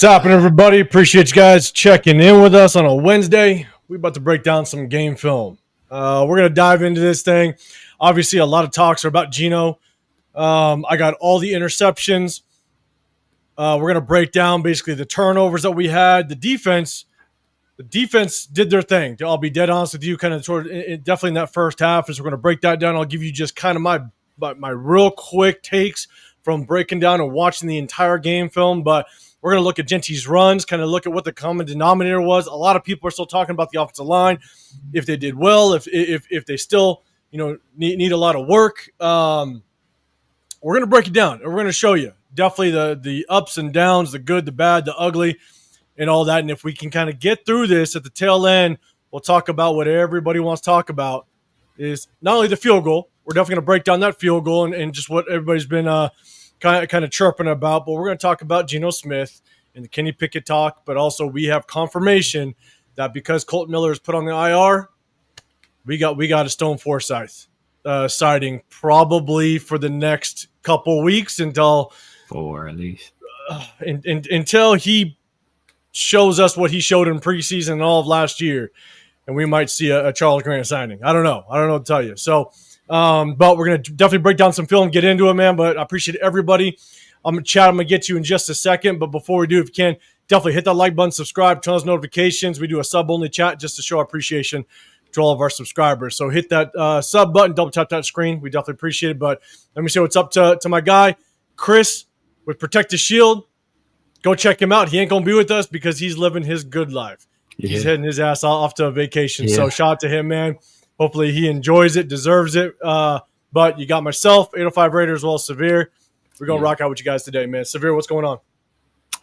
What's happening, everybody? Appreciate you guys checking in with us on a Wednesday. We're about to break down some game film. We're going to dive into this thing. Obviously, a lot of talks are about Geno. I got all the interceptions. We're going to break down basically the turnovers that we had. The defense did their thing. I'll be dead honest with you, kind of definitely in that first half. As we're going to break that down, I'll give you just kind of my real quick takes from breaking down and watching the entire game film. But we're going to look at Jeanty's runs, kind of look at what the common denominator was. A lot of people are still talking about the offensive line, if they did well, if they still need a lot of work. We're going to break it down, and we're going to show you definitely the ups and downs, the good, the bad, the ugly, and all that. And if we can kind of get through this at the tail end, we'll talk about what everybody wants to talk about, is not only the field goal. We're definitely going to break down that field goal and just what everybody's been kind of chirping about, but we're going to talk about Gino Smith and the Kenny Pickett talk, but also we have confirmation that because Colt Miller is put on the IR, we got a Stone Forsythe sighting probably for the next couple weeks until 4 at least until he shows us what he showed in preseason and all of last year, and we might see a Charles Grant signing. I don't know what to tell you. So but we're going to definitely break down some film, get into it, man. But I appreciate everybody. I'm going to get to you in just a second. But before we do, if you can, definitely hit that like button, subscribe, turn on those notifications. We do a sub-only chat just to show our appreciation to all of our subscribers. So hit that sub button, double tap that screen. We definitely appreciate it. But let me say what's up to my guy, Chris, with Protect the Shield. Go check him out. He ain't going to be with us because he's living his good life. Yeah. He's heading his ass off to a vacation. Yeah. So shout out to him, man. Hopefully he enjoys it, deserves it. But you got myself, 805 Raiders, as well as Severe. We're going to rock out with you guys today, man. Severe, what's going on?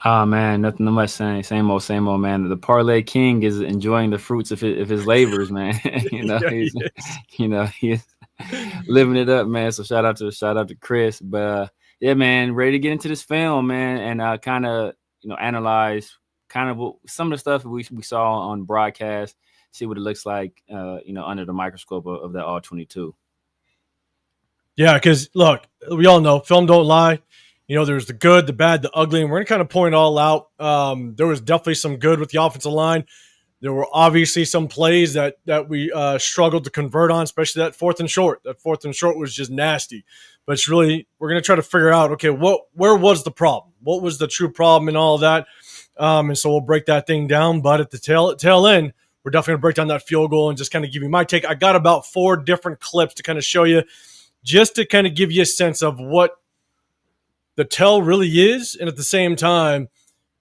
Oh, man, nothing much saying. Same old, man. The Parlay King is enjoying the fruits of his labors, man. He's living it up, man. So shout out to Chris. But, yeah, man, ready to get into this film, man, and kind of, analyze kind of some of the stuff we saw on broadcast. See what it looks like, under the microscope of that All-22. Yeah, because, look, we all know film don't lie. There's the good, the bad, the ugly, and we're going to kind of point it all out. There was definitely some good with the offensive line. There were obviously some plays that we struggled to convert on, especially that fourth and short. That fourth and short was just nasty. But it's really, we're going to try to figure out, okay, where was the problem? What was the true problem and all of that? And so we'll break that thing down. But at the tail end, we're definitely going to break down that field goal and just kind of give you my take. I got about 4 different clips to kind of show you, just to kind of give you a sense of what the tell really is, and at the same time,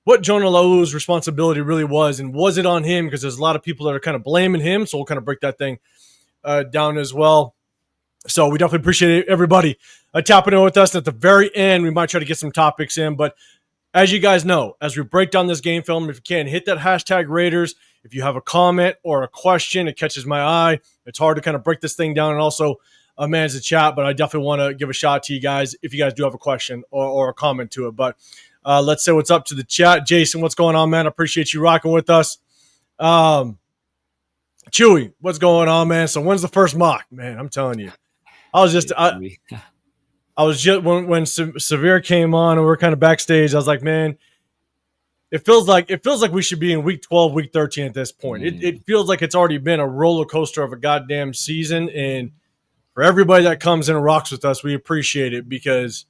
what Jonah Lau's responsibility really was, and was it on him? Because there's a lot of people that are kind of blaming him, so we'll kind of break that thing down as well. So we definitely appreciate everybody tapping in with us. And at the very end, we might try to get some topics in, but as you guys know, as we break down this game film, if you can, hit that hashtag Raiders. If you have a comment or a question, it catches my eye. It's hard to kind of break this thing down and also manage the chat, but I definitely want to give a shout out to you guys if you guys do have a question or a comment to it. But let's say what's up to the chat. Jason, what's going on, man? I appreciate you rocking with us. Chewy, what's going on, man? So when's the first mock? Man, I'm telling you. I was just when Severe came on and we were kind of backstage, I was like, man, it feels like we should be in week 12, week 13 at this point. It feels like it's already been a roller coaster of a goddamn season. And for everybody that comes in and rocks with us, we appreciate it because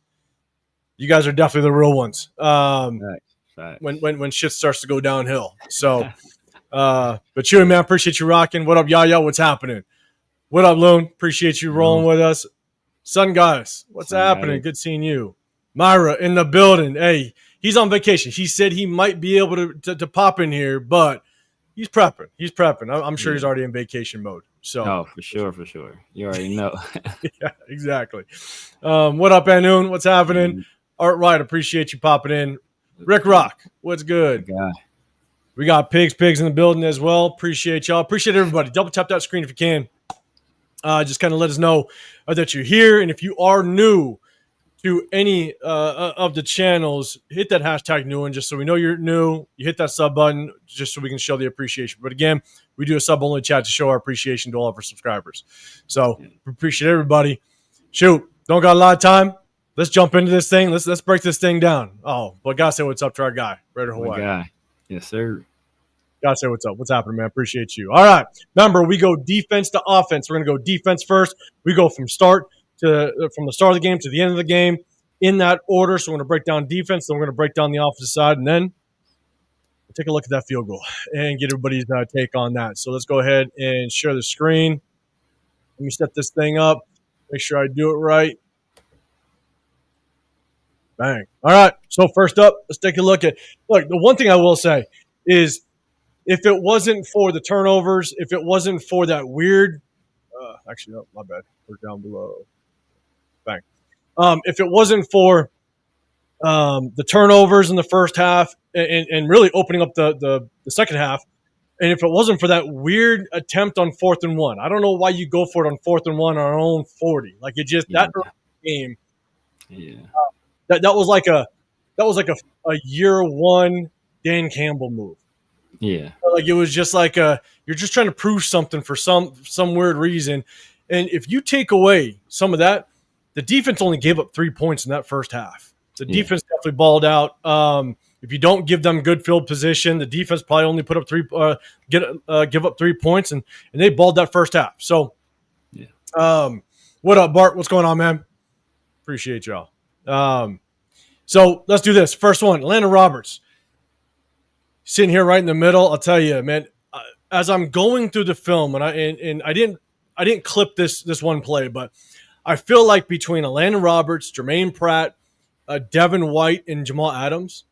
you guys are definitely the real ones. Right. When shit starts to go downhill. So, but Chewy, man, appreciate you rocking. What up, Yaya? What's happening? What up, Loon? Appreciate you rolling with us. Sun Goddess, what's happening? Good seeing you. Myra in the building. Hey, he's on vacation. He said he might be able to pop in here, but he's prepping. I'm sure he's already in vacation mode. So, for sure. You already know. Yeah, exactly. What up, Anoon? What's happening? Art Wright, appreciate you popping in. Rick Rock, what's good? We got pigs in the building as well. Appreciate y'all. Appreciate everybody. Double tap that screen if you can. Just kind of let us know that you're here. And if you are new to any of the channels, hit that hashtag new one just so we know you're new. You hit that sub button just so we can show the appreciation. But again, we do a sub-only chat to show our appreciation to all of our subscribers. So appreciate everybody. Shoot, don't got a lot of time. let's jump into this thing. Let's break this thing down. Oh, but gotta say what's up to our guy, Raider My Hawaii. guy. Yes, sir. Gotta say what's up. What's happening, man? Appreciate you. All right. Remember, we go defense to offense. We're gonna go defense first. We go from the start of the game to the end of the game in that order. So we're gonna break down defense, then we're gonna break down the offensive side, and then we'll take a look at that field goal and get everybody's take on that. So let's go ahead and share the screen. Let me set this thing up. Make sure I do it right. Bang. All right. So first up, let's take a look at. Look, the one thing I will say is, if it wasn't for the turnovers, if it wasn't for that weird, actually, no, my bad. We're down below. Bang. If it wasn't for the turnovers in the first half and really opening up the second half, and if it wasn't for that weird attempt on 4th and 1, I don't know why you go for it on 4th and 1 on our own 40. Like it just that game. Yeah. That was like a year one Dan Campbell move. Yeah. Like it was just like you're just trying to prove something for some weird reason. And if you take away some of that, the defense only gave up 3 points in that first half. The defense definitely balled out. If you don't give them good field position, the defense probably only put up give up 3 points, and they balled that first half. So, what up, Bart? What's going on, man? Appreciate y'all. So let's do this. First one, Landon Roberts. Sitting here right in the middle, I'll tell you, man. As I'm going through the film, and I didn't clip this one play, but I feel like between Landon Roberts, Jermaine Pratt, Devin White, and Jamal Adams,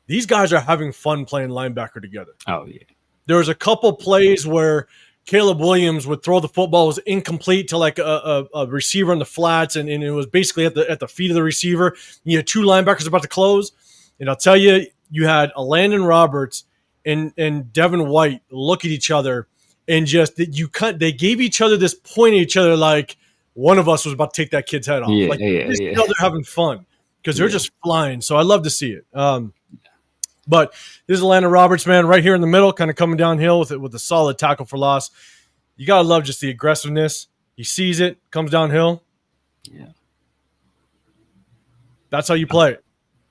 these guys are having fun playing linebacker together. Oh yeah. There was a couple plays where Caleb Williams would throw the football, was incomplete to like a receiver in the flats, and it was basically at the feet of the receiver. You had two linebackers about to close, and I'll tell you, you had a Landon Roberts and Devin White look at each other, and just they gave each other this point at each other like one of us was about to take that kid's head off. They're having fun because they're just flying. So I love to see it. But this is Landon Roberts, man, right here in the middle, kind of coming downhill with a solid tackle for loss. You got to love just the aggressiveness. He sees it, comes downhill. Yeah. That's how you play it.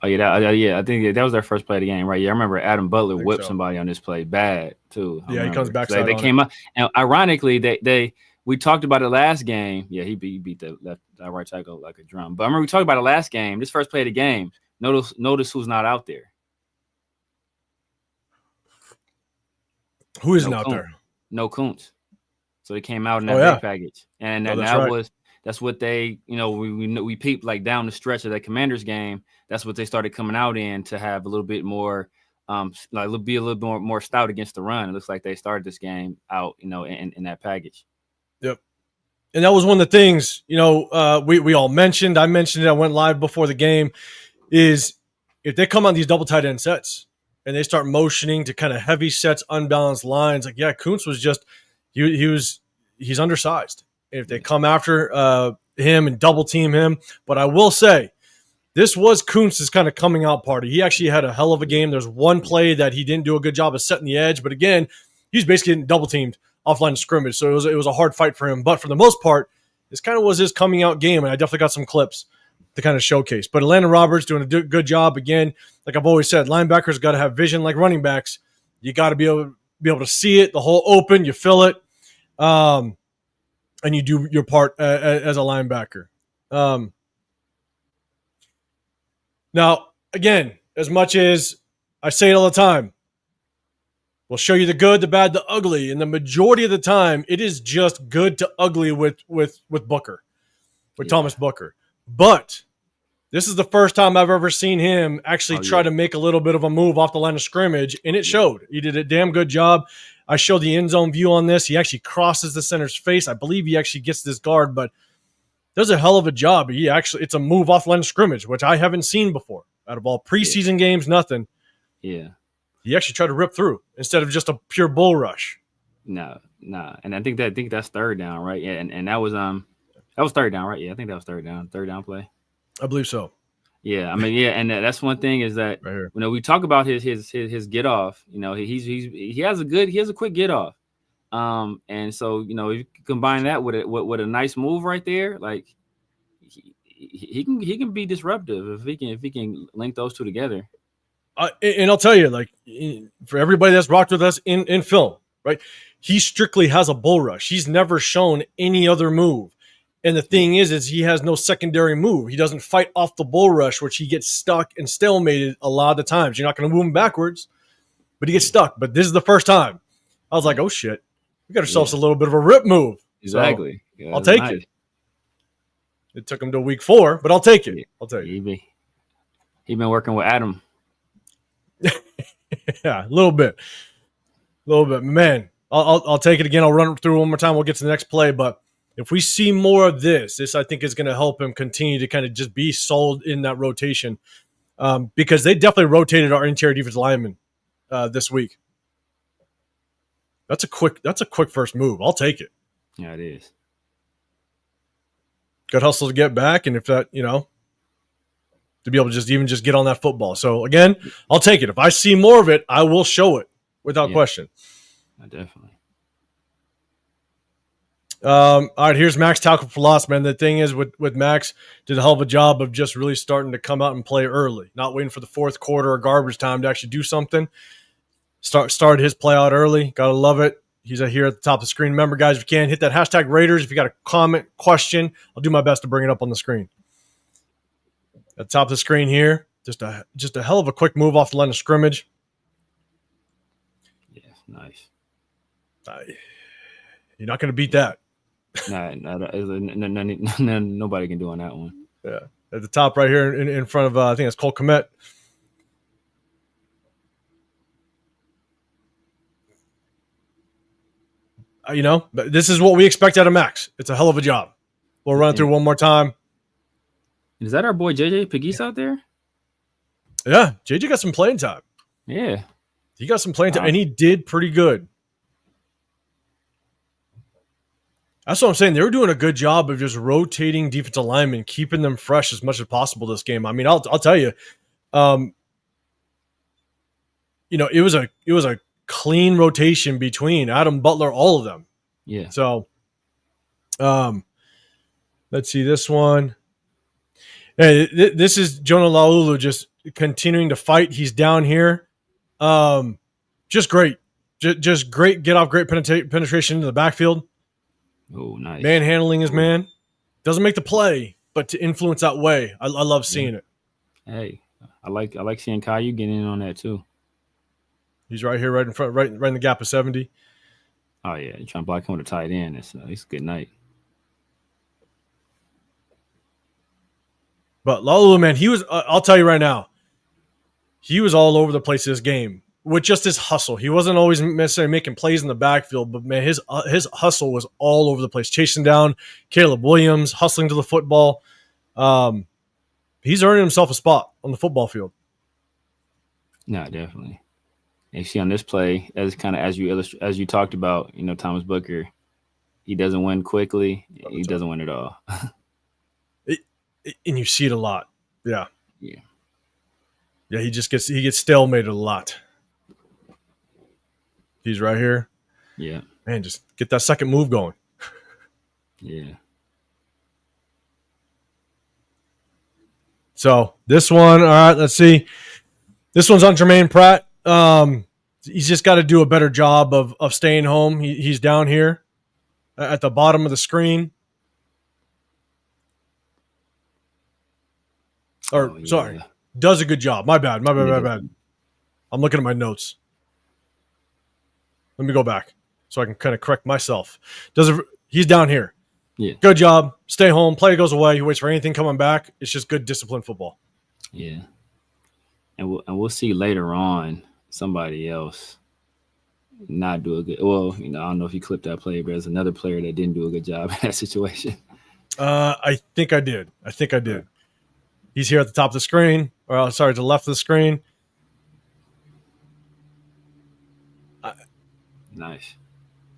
Oh, yeah. I think that was their first play of the game, right? Yeah, I remember Adam Butler whipped somebody on this play bad, too. Yeah, he comes back. They came up. And ironically, we talked about it last game. Yeah, he beat the right tackle like a drum. But I remember we talked about it last game. This first play of the game, notice who's not out there. Who isn't out there? No Kuntz. So they came out in that big package, and that's what they, we peeped like down the stretch of that Commanders game. That's what they started coming out in to have a little bit more, be a little more stout against the run. It looks like they started this game out, in that package. Yep. And that was one of the things, we all mentioned. I mentioned it. I went live before the game. Is if they come on these double tight end sets, and they start motioning to kind of heavy sets, unbalanced lines. Like, Kuntz was just he's undersized. If they come after him and double team him, but I will say this was Kuntz's kind of coming out party. He actually had a hell of a game. There's one play that he didn't do a good job of setting the edge, but again, he's basically getting double teamed offline scrimmage. So it was a hard fight for him. But for the most part, this kind of was his coming out game, and I definitely got some clips to kind of showcase. But Landon Roberts doing a good job. Again, like I've always said, linebackers got to have vision like running backs. You got to be able to see it, the hole open, you fill it, and you do your part as a linebacker. Now, again, as much as I say it all the time, we'll show you the good, the bad, the ugly, and the majority of the time, it is just good to ugly with Booker, with Thomas Booker. But this is the first time I've ever seen him actually try to make a little bit of a move off the line of scrimmage, and it showed. He did a damn good job. I showed the end zone view on this. He actually crosses the center's face. I believe he actually gets this guard, but does a hell of a job. It's a move off line of scrimmage, which I haven't seen before. Out of all preseason games, nothing. Yeah. He actually tried to rip through instead of just a pure bull rush. No. And I think that's third down, right? Yeah, and that was third down, right? Yeah, I think that was third down play. I believe so. Yeah, I mean, and that's one thing is that we talk about his get off. He has a quick get off, and so if you combine that with a nice move right there, like he can be disruptive if he can link those two together. And I'll tell you, like, for everybody that's rocked with us in film, right? He strictly has a bull rush. He's never shown any other move. And the thing is he has no secondary move. He doesn't fight off the bull rush, which he gets stuck and stalemated a lot of the times. You're not going to move him backwards, but he gets stuck. But this is the first time. I was like, oh, shit. We got ourselves a little bit of a rip move. Exactly. So I'll take it. It took him to week 4, but I'll take it. I'll take it. He been working with Adam. Yeah, a little bit. Man, I'll take it again. I'll run it through one more time. We'll get to the next play. But if we see more of this I think is going to help him continue to kind of just be solid in that rotation, because they definitely rotated our interior defensive lineman this week. That's a quick first move. I'll take it. Yeah, it is. Good hustle to get back, and if that, to be able to just get on that football. So again, I'll take it. If I see more of it, I will show it without question. Definitely. All right, here's Max tackle for loss, man. The thing is with Max, did a hell of a job of just really starting to come out and play early, not waiting for the fourth quarter or garbage time to actually do something. Started his play out early. Gotta love it. He's here at the top of the screen. Remember, guys, if you can, hit that hashtag Raiders. If you got a comment, question, I'll do my best to bring it up on the screen. At the top of the screen here, just a hell of a quick move off the line of scrimmage. Yeah, nice. You're not going to beat that. Nobody can do on that one. Yeah, at the top right here in front of I think it's Cole Kmet. But this is what we expect out of Max. It's a hell of a job. We'll run through one more time. Is that our boy JJ Pegues out there? Yeah, JJ got some playing time. Yeah. He got some playing time, and he did pretty good. That's what I'm saying. They were doing a good job of just rotating defensive linemen, keeping them fresh as much as possible this game. I mean, I'll tell you, it was a clean rotation between Adam, Butler, all of them. Yeah. So, let's see this one. Hey, this is Jonah Laulu just continuing to fight. He's down here. Just great. Just great get off, great penetration into the backfield. Oh, nice. Manhandling his man. Doesn't make the play, but to influence that way, I love seeing it. Hey, I like seeing Caillou getting in on that too. He's right here, right in front, right in the gap of 70. Oh yeah, you're trying to block him with a tight end. It's a good night. But Laulu, man, he was. I'll tell you right now, he was all over the place this game with just his hustle. He wasn't always necessarily making plays in the backfield, but man, his hustle was all over the place, chasing down Caleb Williams, hustling to the football. He's earning himself a spot on the football field. No, definitely. And you see on this play, as you talked about, Thomas Booker, he doesn't win quickly. He doesn't win at all. And you see it a lot. Yeah. Yeah. Yeah, he gets stalemated a lot. He's right here. Yeah. Man, just get that second move going. Yeah. So this one, all right, let's see. This one's on Jermaine Pratt. He's just got to do a better job of staying home. He's down here at the bottom of the screen. Sorry, does a good job. My bad. I'm looking at my notes. Let me go back so I can kind of correct myself. He's down here. Yeah. Good job. Stay home. Play goes away. He waits for anything coming back. It's just good disciplined football. Yeah. And we'll see later on somebody else not do a good. Well, I don't know if you clipped that play, but there's another player that didn't do a good job in that situation. I think I did. He's here at the top of the screen, or sorry, to the left of the screen. Nice.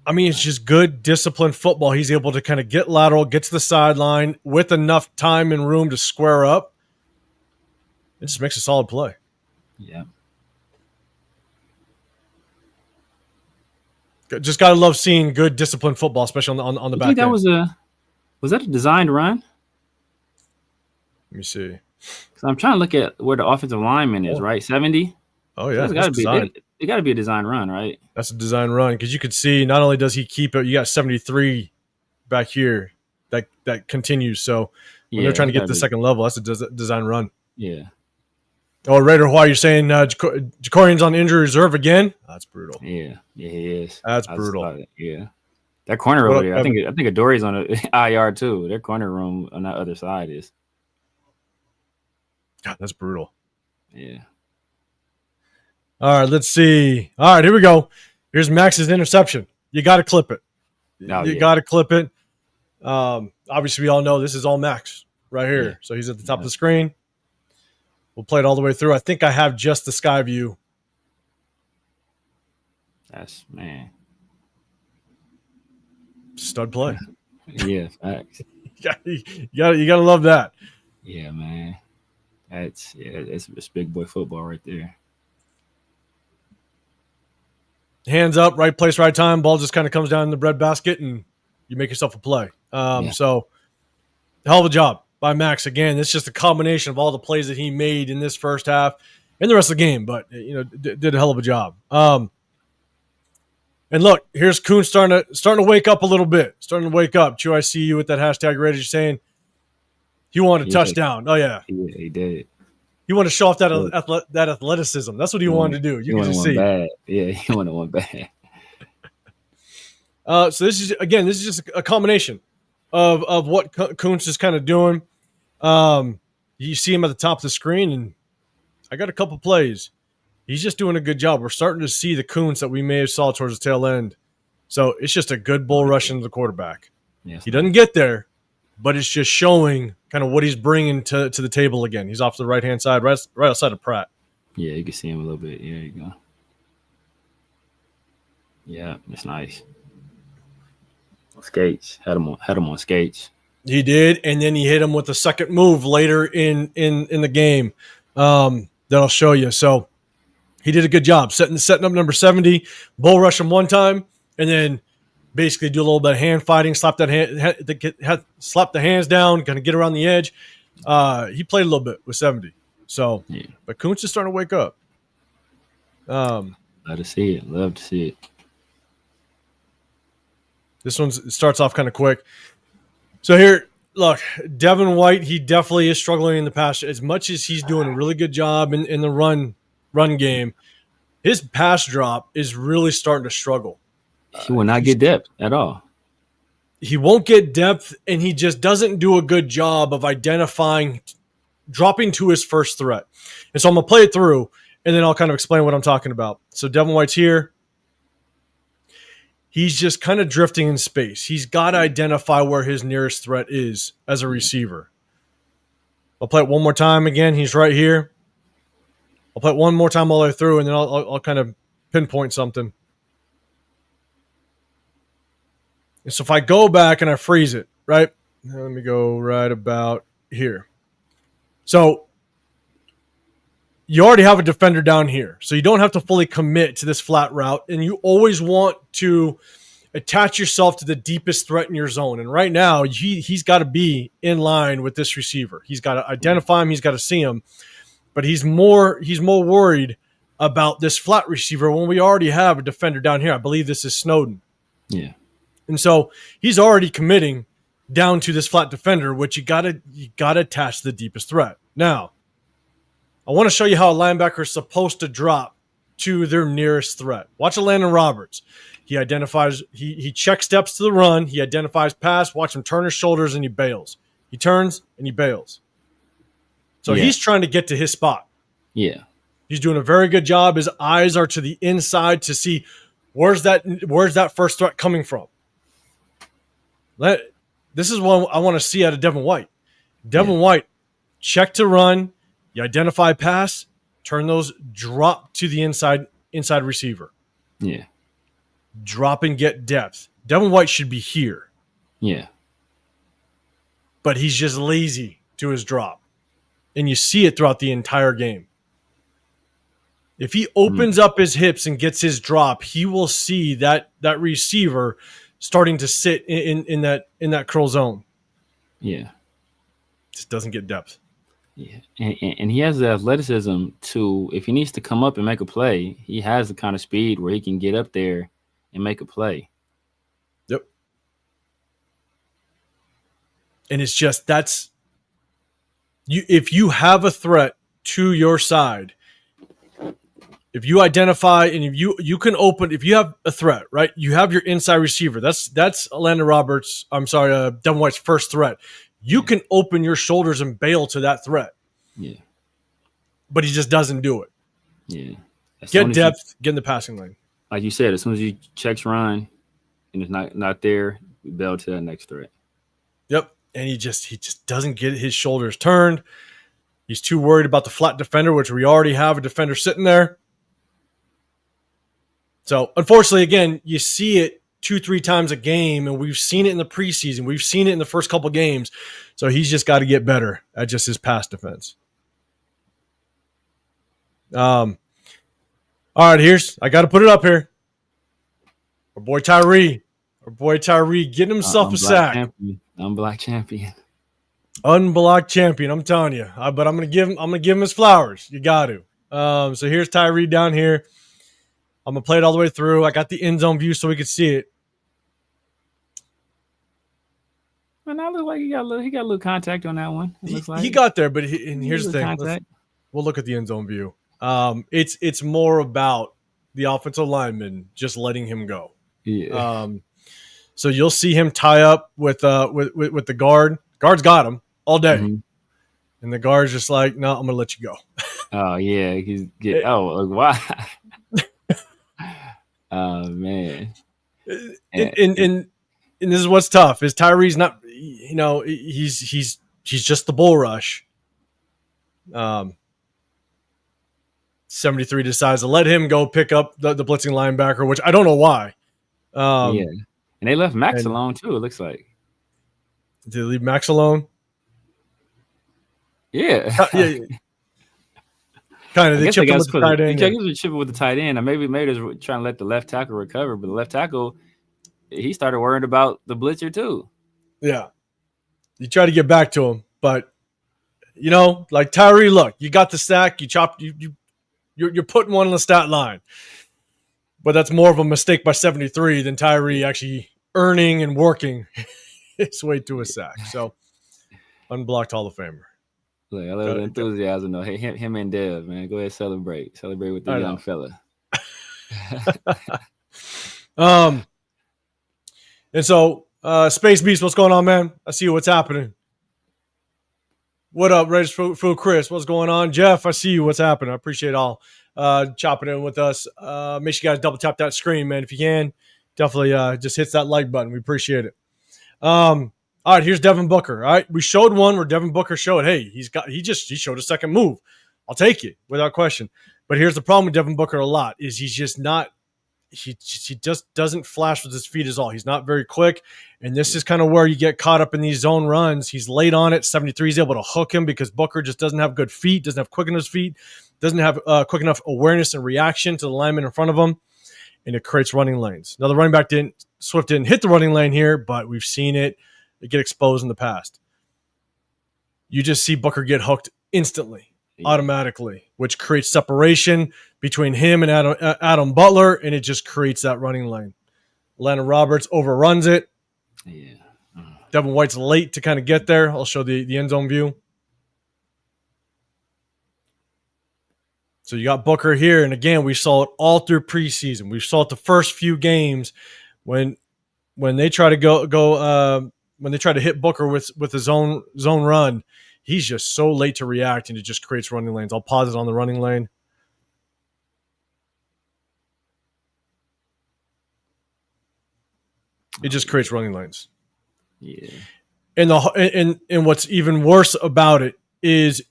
I mean, it's just good, disciplined football. He's able to kind of get lateral, get to the sideline with enough time and room to square up. It just makes a solid play. Yeah. Just gotta love seeing good, disciplined football, especially on the back. I think that was that a designed run? Let me see. So I'm trying to look at where the offensive lineman is, right? 70? Oh, yeah. So it got to be a design run, right? That's a design run because you could see not only does he keep it, you got 73 back here that continues. So when they're trying to get to the second level, that's a design run. Yeah. Oh, Raider, why you're saying Jacorian's on injury reserve again? That's brutal. Yeah, he is. That's brutal. Yeah. That corner over there, I think Adori's on the IR too. Their corner room on that other side is. God, that's brutal. Yeah. All right, let's see. All right, here we go. Here's Max's interception. You got to clip it. You got to clip it. Obviously, we all know this is all Max right here. Yeah. So he's at the top of the screen. We'll play it all the way through. I think I have just the sky view. That's, man. Stud play. Yeah, facts. you gotta love that. Yeah, man. It's big boy football right there. Hands up, right place, right time. Ball just kind of comes down in the breadbasket, and you make yourself a play. So, hell of a job by Max. Again, it's just a combination of all the plays that he made in this first half and the rest of the game. But did a hell of a job. And look, here's Kuhn starting to wake up a little bit. Starting to wake up. Chew, I see you with that hashtag Raiders saying he wanted a touchdown. Oh yeah, he did. He wanted to show off that athleticism. That's what he wanted to do. You can just see. Bad. Yeah, he wanted one bad. So this is just a combination of what Kuntz is kind of doing. You see him at the top of the screen, and I got a couple plays. He's just doing a good job. We're starting to see the Kuntz that we may have saw towards the tail end. So it's just a good bull rush into the quarterback. Yes. He doesn't get there, but it's just showing kind of what he's bringing to the table again. He's off to the right-hand side, right outside of Pratt. Yeah, you can see him a little bit. Yeah, there you go. Yeah, it's nice. Skates. Had him on skates. He did, and then he hit him with a second move later in the game. That'll show you. So he did a good job setting up number 70, bull rush him one time, and then basically do a little bit of hand fighting, slap the hands down, kind of get around the edge. He played a little bit with 70. So, but Kuntz is starting to wake up. Love to see it. Love to see it. This one starts off kind of quick. So here, look, Devin White, he definitely is struggling in the pass. As much as he's doing a really good job in the run game, his pass drop is really starting to struggle. He will not get depth at all. He won't get depth, and he just doesn't do a good job of identifying, dropping to his first threat. And so I'm going to play it through, and then I'll kind of explain what I'm talking about. So Devin White's here. He's just kind of drifting in space. He's got to identify where his nearest threat is as a receiver. I'll play it one more time again. He's right here. I'll play it one more time all the way through, and then I'll kind of pinpoint something. And so if I go back and I freeze it, right? Let me go right about here. So you already have a defender down here, so you don't have to fully commit to this flat route, and you always want to attach yourself to the deepest threat in your zone. And right now, he's got to be in line with this receiver. He's got to identify him. He's got to see him. But he's more worried about this flat receiver when we already have a defender down here. I believe this is Snowden. Yeah. And so he's already committing down to this flat defender, which you gotta attach to the deepest threat. Now, I want to show you how a linebacker is supposed to drop to their nearest threat. Watch Landon Roberts. He identifies, he check steps to the run. He identifies pass. Watch him turn his shoulders, and he bails. He turns, and he bails. So he's trying to get to his spot. Yeah. He's doing a very good job. His eyes are to the inside to see where's that first threat coming from. This is what I want to see out of Devin White. Devin White, check to run. You identify pass, turn those, drop to the inside receiver. Yeah. Drop and get depth. Devin White should be here. Yeah. But he's just lazy to his drop. And you see it throughout the entire game. If he opens up his hips and gets his drop, he will see that receiver starting to sit in that curl zone. Yeah. Just doesn't get depth. Yeah, and he has the athleticism to, if he needs to come up and make a play, he has the kind of speed where he can get up there and make a play. Yep. And it's just if you have a threat to your side, if you identify and if you can open, if you have a threat, right? You have your inside receiver. That's Landon Roberts. I'm sorry, Devin White's first threat. You can open your shoulders and bail to that threat. Yeah. But he just doesn't do it. Yeah. Get depth, get in the passing lane. Like you said, as soon as you checks run and it's not there, we bail to that next threat. Yep. And he just doesn't get his shoulders turned. He's too worried about the flat defender, which we already have a defender sitting there. So, unfortunately, again, you see it 2-3 times a game, and we've seen it in the preseason. We've seen it in the first couple games. So, he's just got to get better at just his pass defense. All right, I got to put it up here. Our boy Tyree getting himself a sack. Unblocked champion. Unblocked champion, I'm telling you. But I'm gonna give him his flowers. You got to. So here's Tyree down here. I'm gonna play it all the way through. I got the end zone view so we can see it. Well, now look like he got a little contact on that one. He got there, but here's the thing. We'll look at the end zone view. It's more about the offensive lineman just letting him go. Yeah. So you'll see him tie up with the guard. Guard's got him all day, and the guard's just like, "No, I'm gonna let you go." Oh yeah, wow. Oh man. And this is what's tough is Tyree's not, he's just the bull rush. 73 decides to let him go pick up the blitzing linebacker, which I don't know why. Yeah. And they left Max alone too, it looks like. Did they leave Max alone? Yeah. Yeah. Kind of. They chipped him with the tight end. They were chipping with the tight end. And maybe they're trying to let the left tackle recover, but the left tackle, he started worrying about the blitzer too. Yeah. You try to get back to him, but like Tyree, look, you got the sack, you chopped, you're putting one on the stat line. But that's more of a mistake by 73 than Tyree actually earning and working his way to a sack. So, unblocked Hall of Famer. Look, I love the enthusiasm though. Hey, him and Dev, man, go ahead, celebrate with the young fella. And so Space Beast, what's going on, man? I see what's happening. What up, Raiders Food Chris? What's going on? Jeff, I see you. What's happening? I appreciate all chopping in with us. Make sure you guys double tap that screen, man. If you can, definitely just hit that like button. We appreciate it. All right, here's Devin Booker. All right, we showed one where Devin Booker showed, hey, he showed a second move. I'll take it without question. But here's the problem with Devin Booker a lot is he's just not. He just doesn't flash with his feet is all. He's not very quick, and this is kind of where you get caught up in these zone runs. He's late on it. 73 is able to hook him because Booker just doesn't have good feet, doesn't have quick enough feet, doesn't have quick enough awareness and reaction to the lineman in front of him, and it creates running lanes. Now the running back Swift didn't hit the running lane here, but we've seen it get exposed in the past. You just see Booker get hooked instantly. Automatically, which creates separation between him and Adam Butler, and it just creates that running lane. Landon Roberts overruns it. Yeah. Devin White's late to kind of get there. I'll show the end zone view. So you got Booker here, and again, we saw it all through preseason. We saw it the first few games when they try to when they try to hit Booker with a zone run. He's just so late to react, and it just creates running lanes. I'll pause it on the running lane. It just creates running lanes. Yeah. And what's even worse about it is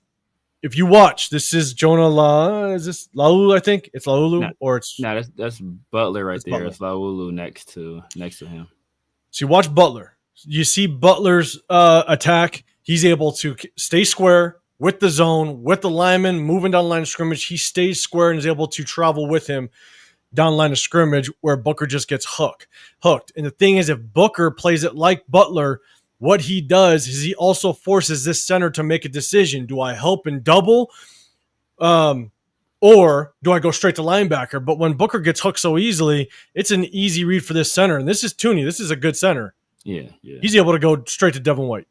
if you watch, this is is this Laulu, I think? It's Laulu that's Butler right there. Butler. It's Laulu next to him. So you watch Butler. You see Butler's attack. He's able to stay square with the zone, with the lineman, moving down the line of scrimmage. He stays square and is able to travel with him down the line of scrimmage where Booker just gets hooked. And the thing is, if Booker plays it like Butler, what he does is he also forces this center to make a decision. Do I help and double? Or do I go straight to linebacker? But when Booker gets hooked so easily, it's an easy read for this center. And this is Tooney. This is a good center. Yeah. He's able to go straight to Devin White.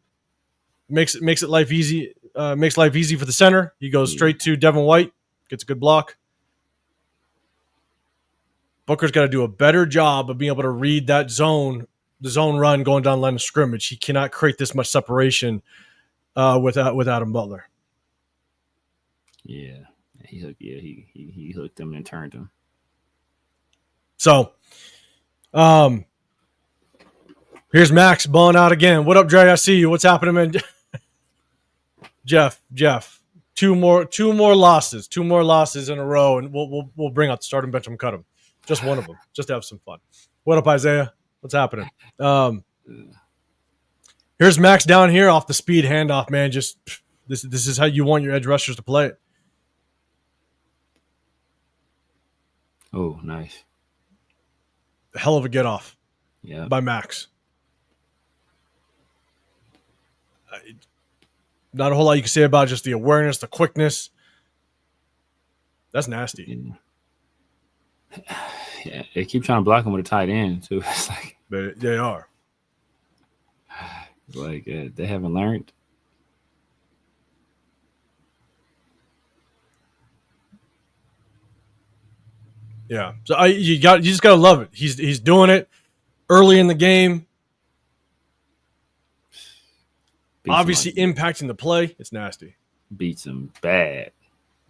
Makes life easy. Makes life easy for the center. He goes straight to Devin White. Gets a good block. Booker's got to do a better job of being able to read that zone, the zone run going down the line of scrimmage. He cannot create this much separation with Adam Butler. Yeah. He hooked him and turned him. So, here's Max balling out again. What up, Dre? I see you. What's happening, man? Jeff. Two more losses. 2 more losses in a row, and we'll bring out the starting bench and cut them. Just one of them, just to have some fun. What up, Isaiah? What's happening? Here's Max down here off the speed handoff, man. Just this is how you want your edge rushers to play it. Oh, nice. Hell of a get off. Yeah. By Max. Not a whole lot you can say about just the awareness, the quickness. That's nasty. Yeah, they keep trying to block him with a tight end too. It's like They are. Like they haven't learned. Yeah. So you just gotta love it. He's doing it early in the game. Obviously impacting the play. It's nasty. Beats him bad.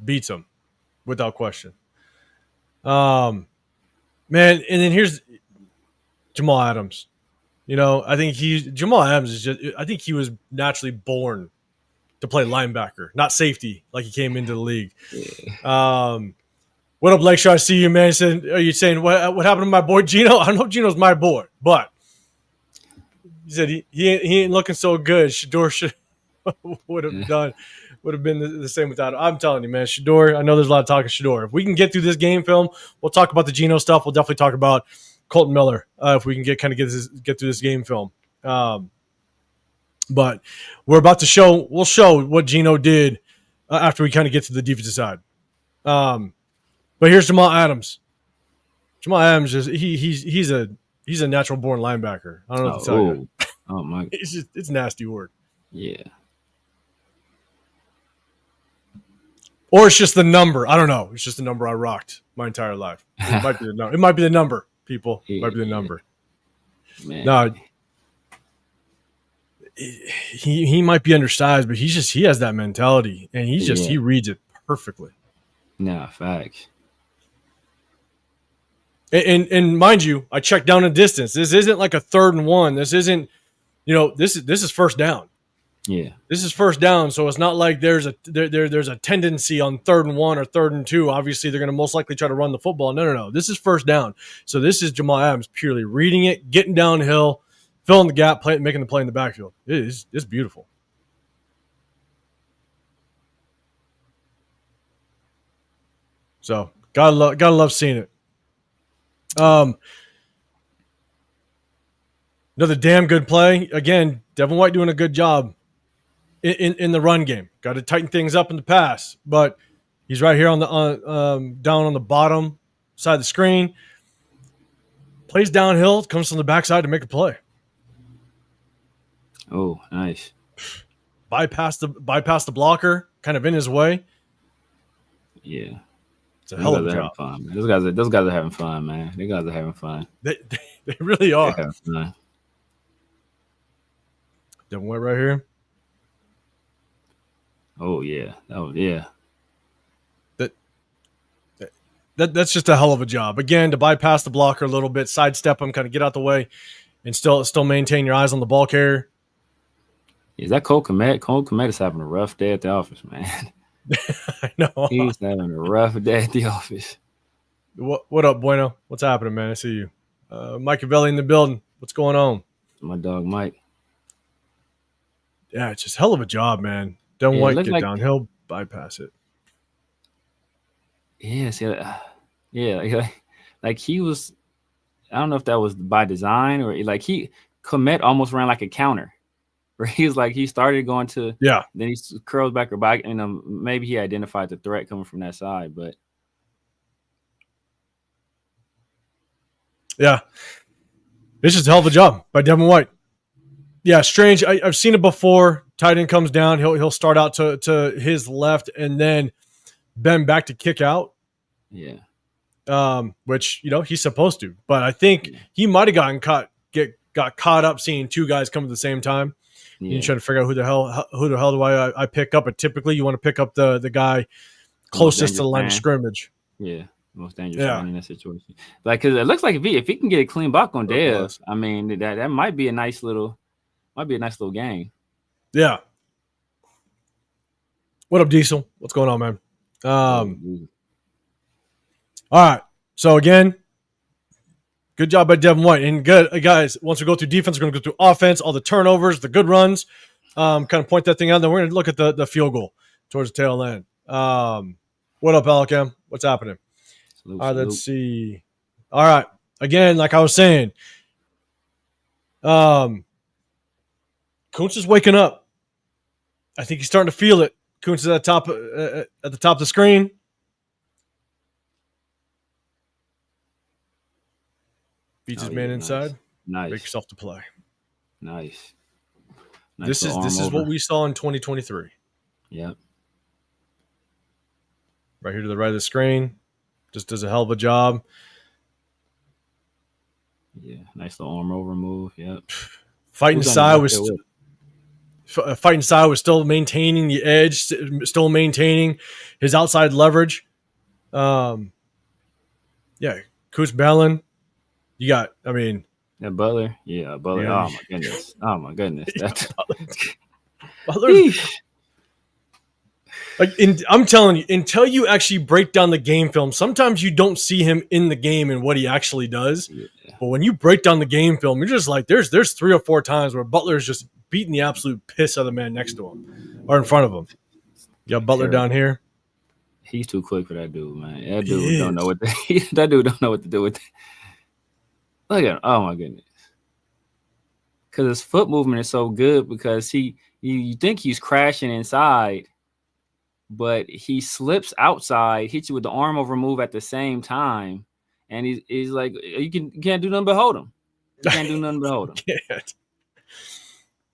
Beats him without question. Man, and then here's Jamal Adams. You know, I think Jamal Adams is just, I think he was naturally born to play linebacker, not safety, like he came into the league. Yeah. What up, Lakeshore? I see you, man. Are you saying what happened to my boy Geno? I don't know if Geno's my boy, but he said he ain't looking so good. Shador would have been the same without him. I'm telling you, man, Shador. I know there's a lot of talk of Shador. If we can get through this game film, we'll talk about the Geno stuff. We'll definitely talk about Colton Miller if we can get through this game film. But we're about to show. We'll show what Geno did after we kind of get to the defensive side. But here's Jamal Adams. Jamal Adams is he's a natural born linebacker. I don't know what to tell you. Oh my! It's nasty word. Yeah. Or it's just the number. I don't know. It's just the number I rocked my entire life. It might be the number. It might be the number, people. It might be the number. Man. No. He might be undersized, but he has that mentality, and he reads it perfectly. Nah, facts. And mind you, I checked down a distance. This isn't like a 3rd and 1. This isn't, this is first down. Yeah. This is first down, so it's not like there's a tendency on 3rd and 1 or 3rd and 2. Obviously, they're going to most likely try to run the football. No. This is first down. So this is Jamal Adams purely reading it, getting downhill, filling the gap, making the play in the backfield. It's beautiful. So gotta love seeing it. Another damn good play. Again, Devin White doing a good job in the run game. Got to tighten things up in the pass, but he's right here on the down on the bottom side of the screen. Plays downhill, comes from the backside to make a play. Oh, nice. Bypass the blocker, kind of in his way. Yeah. It's a hell of a job. Fun, man. Those guys are having fun, man. They guys are having fun. They really are. They're having fun. Devin White right here. Oh yeah. That's just a hell of a job. Again, to bypass the blocker a little bit, sidestep him, kind of get out the way, and still maintain your eyes on the ball carrier. Is that Cole Kmet? Cole Kmet is having a rough day at the office, man. I know. He's having a rough day at the office. What up, Bueno? What's happening, man? I see you. Machiavelli in the building. What's going on? My dog, Mike. Yeah, it's just hell of a job, man. Devin White get downhill, bypass it. Yes, yeah. Like he was, I don't know if that was by design or like Komet almost ran like a counter. where he was like he started going to Yeah. then he curls back or back, and maybe he identified the threat coming from that side, but yeah, it's just a hell of a job by Devin White. Yeah, strange. I've seen it before. Tight end comes down. He'll start out to his left and then bend back to kick out. Yeah. Which he's supposed to. But I think he might have got caught up seeing two guys come at the same time. Yeah. You try to figure out who the hell do I pick up? But typically you want to pick up the guy closest to the line of scrimmage. Yeah. Most dangerous man in that situation. Like, because it looks like if he can get a clean block on Dev, I mean that might be a nice little game. Yeah. What up, Diesel? What's going on, man? All right. So again, good job by Devin White. And good guys, once we go through defense, we're going to go through offense, all the turnovers, the good runs, kind of point that thing out. Then we're going to look at the field goal towards the tail end. What up, Alcam? What's happening? All right, let's see. All right. Again, like I was saying, Kuntz is waking up. I think he's starting to feel it. Kuntz is at the top of the screen. Beats his man inside. Nice. Make yourself to play. Nice. This is what we saw in 2023. Yep. Right here to the right of the screen. Just does a hell of a job. Yeah, nice little arm over move. Yep. Fighting side was still maintaining the edge, still maintaining his outside leverage. Yeah, Coach Bellin. You got, Butler. Yeah, Butler. Yeah. Oh my goodness. That's Butler. I'm telling you, until you actually break down the game film, sometimes you don't see him in the game and what he actually does. Yeah. But when you break down the game film, you're just like, there's 3 or 4 times where Butler's just beating the absolute piss out of the man next to him or in front of him. You got Butler down here. He's too quick for that dude, man. That dude don't know what to do with it. Look at him. Oh my goodness. Because his foot movement is so good because you think he's crashing inside, but he slips outside, hits you with the arm over move at the same time, and he's like, you can't do nothing but hold him. You can't do nothing but hold him. Can't.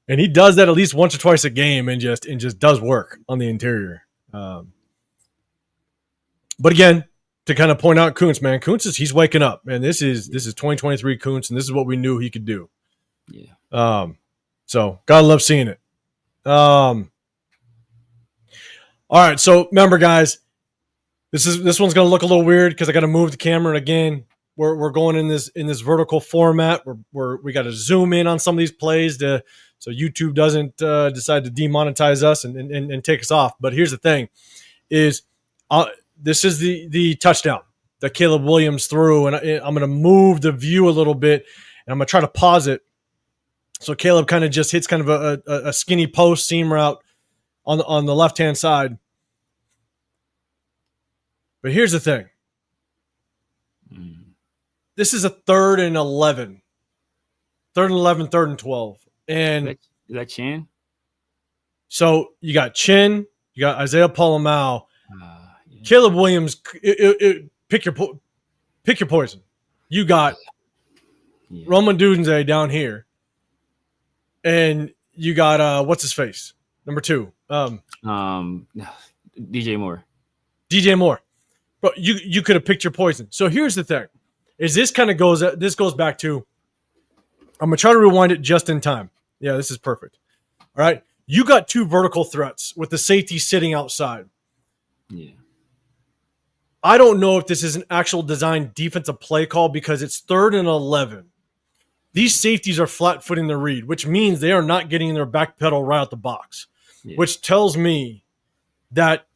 And he does that at least once or twice a game, and just does work on the interior. But again, to kind of point out Kuntz, man, he's waking up, man. This is 2023 Kuntz, and this is what we knew he could do. Yeah. So gotta love seeing it. All right, so remember, guys, this one's gonna look a little weird because I got to move the camera. And again, we're going in this vertical format. We got to zoom in on some of these plays so YouTube doesn't decide to demonetize us and take us off. But here's the thing: is this is the touchdown that Caleb Williams threw, and I'm gonna move the view a little bit, and I'm gonna try to pause it so Caleb kind of just hits kind of a skinny post seam route on the left-hand side. But here's the thing. This is a 3rd and 11. 3rd and 11, 3rd and 12. And is that Chin? So you got Chin, you got Isaiah Polamau. Yeah. Caleb Williams, pick your poison. You got Roman Dudunze down here. And you got what's his face? Number 2. DJ Moore. Bro, you could have picked your poison. So here's the thing. Is this goes back to, I'm going to try to rewind it just in time. Yeah, this is perfect. All right. You got 2 vertical threats with the safety sitting outside. Yeah. I don't know if this is an actual design defensive play call because it's 3rd and 11. These safeties are flat-footing the read, which means they are not getting their back pedal right out the box, which tells me that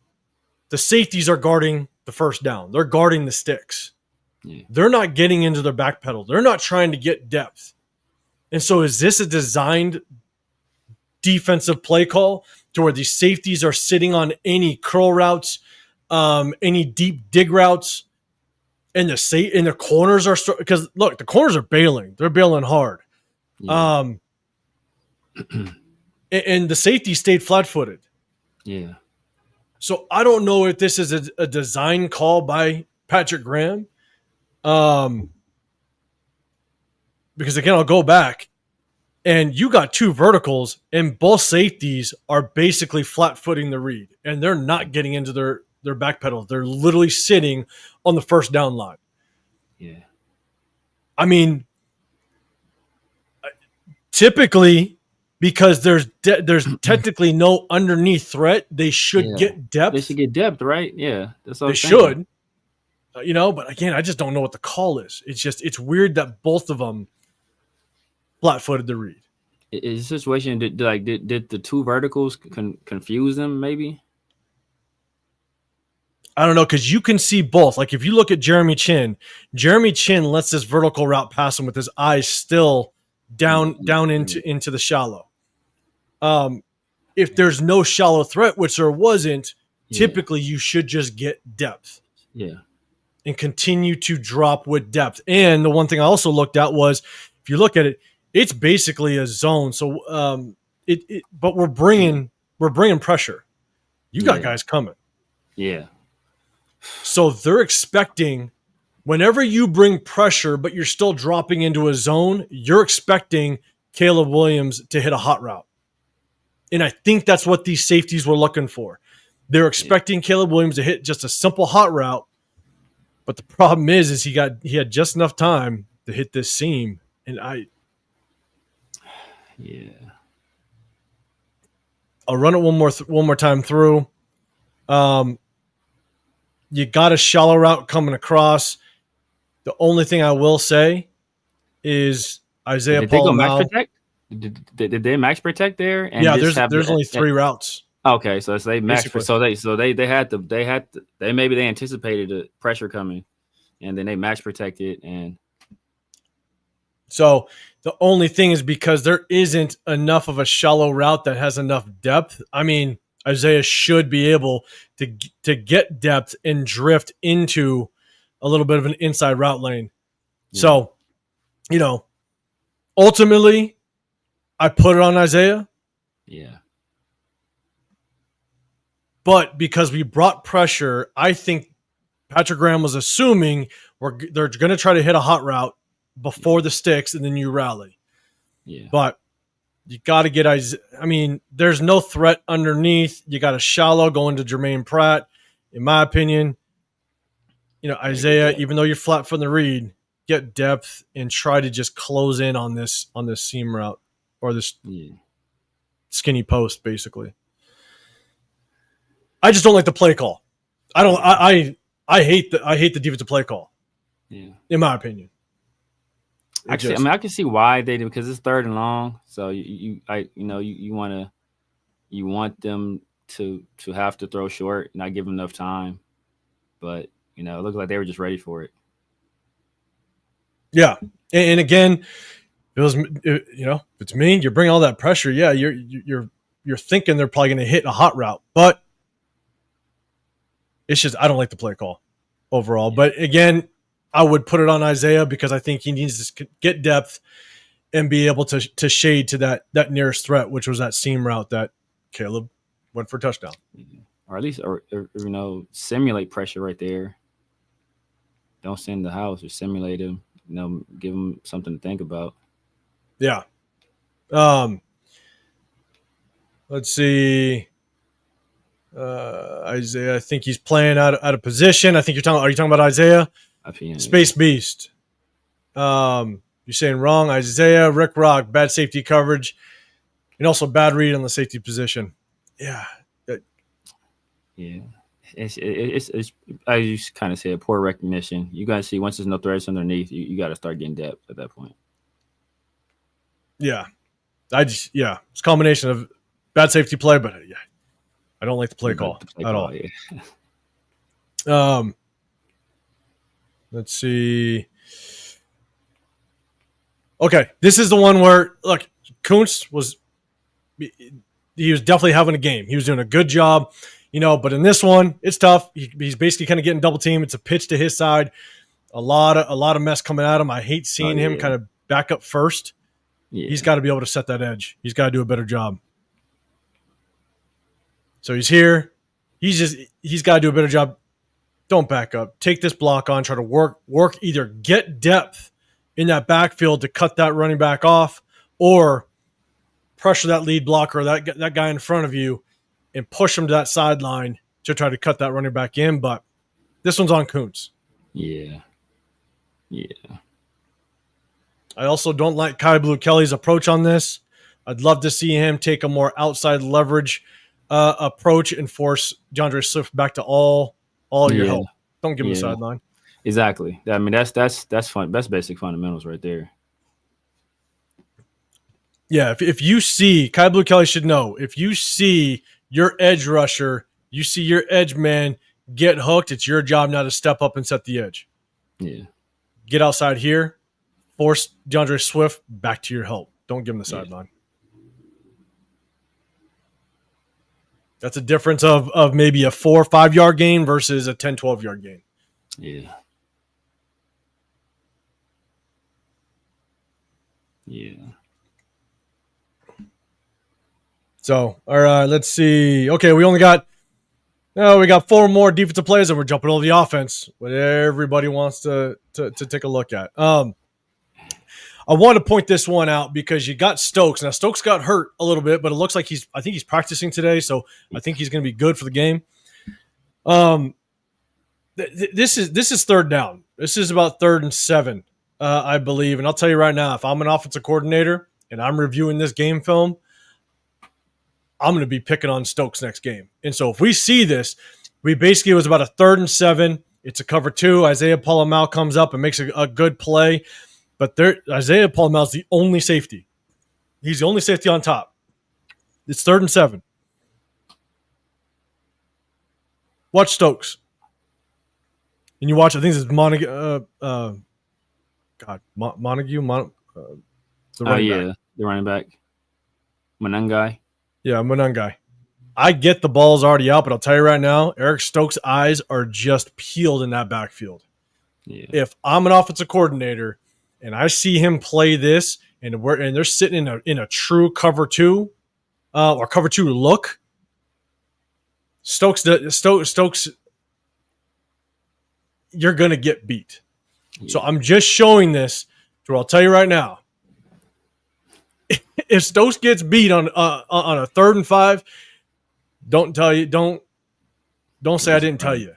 the safeties are guarding the first down. They're guarding the sticks. Yeah. They're not getting into their back pedal. They're not trying to get depth. And so is this a designed defensive play call to where these safeties are sitting on any curl routes, any deep dig routes, and the corners are – because, look, the corners are bailing. They're bailing hard. Yeah. and the safety stayed flat-footed. Yeah. So I don't know if this is a design call by Patrick Graham. Because again, I'll go back, and you got two verticals, and both safeties are basically flat-footing the read, and they're not getting into their back pedals. They're literally sitting on the first down line. Yeah. I mean, typically, because there's technically no underneath threat, they should get depth. They should get depth, right? Yeah, that's what they should. But again, I just don't know what the call is. It's weird that both of them flat-footed the read. Is the situation did the two verticals confuse them? Maybe. I don't know, because you can see both. Like if you look at Jeremy Chin lets this vertical route pass him with his eyes still down into the shallow. If there's no shallow threat, which there wasn't, typically you should just get depth. Yeah. And continue to drop with depth. And the one thing I also looked at was, if you look at it, it's basically a zone. So but we're bringing pressure. You got guys coming. Yeah. So they're expecting, whenever you bring pressure, but you're still dropping into a zone, you're expecting Caleb Williams to hit a hot route. And I think that's what these safeties were looking for. They're expecting Caleb Williams to hit just a simple hot route. But the problem is he had just enough time to hit this seam. And I'll run it one more time through. You got a shallow route coming across. The only thing I will say is Isaiah Did Paul. They go max protect? Did they max protect there? And there's only 3 routes. Okay, so they max. So they maybe anticipated the pressure coming, and then they max protected. And so the only thing is, because there isn't enough of a shallow route that has enough depth. I mean, Isaiah should be able to get depth and drift into a little bit of an inside route lane. Yeah. So, ultimately, I put it on Isaiah. Yeah. But because we brought pressure, I think Patrick Graham was assuming they're going to try to hit a hot route before the sticks, and then you rally. Yeah. But you got to get Isaiah. I mean, there's no threat underneath. You got a shallow going to Jermaine Pratt. In my opinion, Isaiah, even though you're flat from the read, get depth and try to just close in on this seam route or this skinny post, basically. I just don't like the play call. I hate the defensive play call. Yeah. In my opinion. I can see why they do, because it's 3rd and long. So you want them to have to throw short, not give them enough time. But it looked like they were just ready for it. Yeah. And again, if it's me, you bring all that pressure. Yeah, you're thinking they're probably going to hit a hot route, but it's just, I don't like the play call overall. But again, I would put it on Isaiah, because I think he needs to get depth and be able to shade to that nearest threat, which was that seam route that Caleb went for a touchdown. Or at least, simulate pressure right there. Don't send the house, or simulate him. Give him something to think about. Yeah. Let's see. Isaiah, I think he's playing out of position. I think are you talking about Isaiah? Space Beast. You're saying wrong. Isaiah, Rick Rock, bad safety coverage, and also bad read on the safety position. Yeah. Yeah. It's I used to kind of say poor recognition. You got to see, once there's no threats underneath, you got to start getting depth at that point. Yeah. It's a combination of bad safety play, but I don't like the play call at all. Yeah. Let's see. Okay, this is the one where, look, Kuntz was definitely having a game. He was doing a good job, but in this one, it's tough. He's basically kind of getting double teamed. It's a pitch to his side. A lot of mess coming at him. I hate seeing him kind of back up first. Yeah. He's got to be able to set that edge. He's got to do a better job. So he's here. He's got to do a better job. Don't back up. Take this block on. Try to work. Either get depth in that backfield to cut that running back off, or pressure that lead blocker, that guy in front of you, and push him to that sideline to try to cut that running back in. But this one's on Kuntz. Yeah. I also don't like Kai Blue Kelly's approach on this. I'd love to see him take a more outside leverage approach and force DeAndre Swift back to all your help. Don't give him the sideline. Exactly. I mean, that's fun. That's basic fundamentals right there. Yeah, if you see, Kai Blue Kelly should know, if you see your edge rusher, you see your edge man get hooked, it's your job now to step up and set the edge. Yeah. Get outside here, force DeAndre Swift back to your help. Don't give him the sideline. That's a difference of maybe a 4 or 5 yard gain versus a 10, 12 yard gain. Yeah. So, all right, let's see. Okay, we got 4 more defensive plays, and we're jumping over the offense. What everybody wants to take a look at. I want to point this one out because you got Stokes. Now, Stokes got hurt a little bit, but it looks like I think he's practicing today, so I think he's going to be good for the game. This is third down. This is about 3rd and 7, I believe. And I'll tell you right now, if I'm an offensive coordinator and I'm reviewing this game film, I'm going to be picking on Stokes next game. And so if we see this, it was about a 3rd and 7. It's a cover 2. Isaiah Pola-Mao comes up and makes a good play. But Isaiah Pola-Mao is the only safety. He's the only safety on top. It's 3rd and 7. Watch Stokes. And you watch, I think this is Montague. Montague? The running back. The running back. Monangai. Yeah, Monangai. I get the ball's already out, but I'll tell you right now, Eric Stokes' eyes are just peeled in that backfield. Yeah. If I'm an offensive coordinator and I see him play this, and they're sitting in a true cover 2 or cover 2 look, Stokes, you're going to get beat. Yeah. So I'm just showing this to where I'll tell you right now, if Stokes gets beat on a 3rd and 5, don't say I didn't tell you.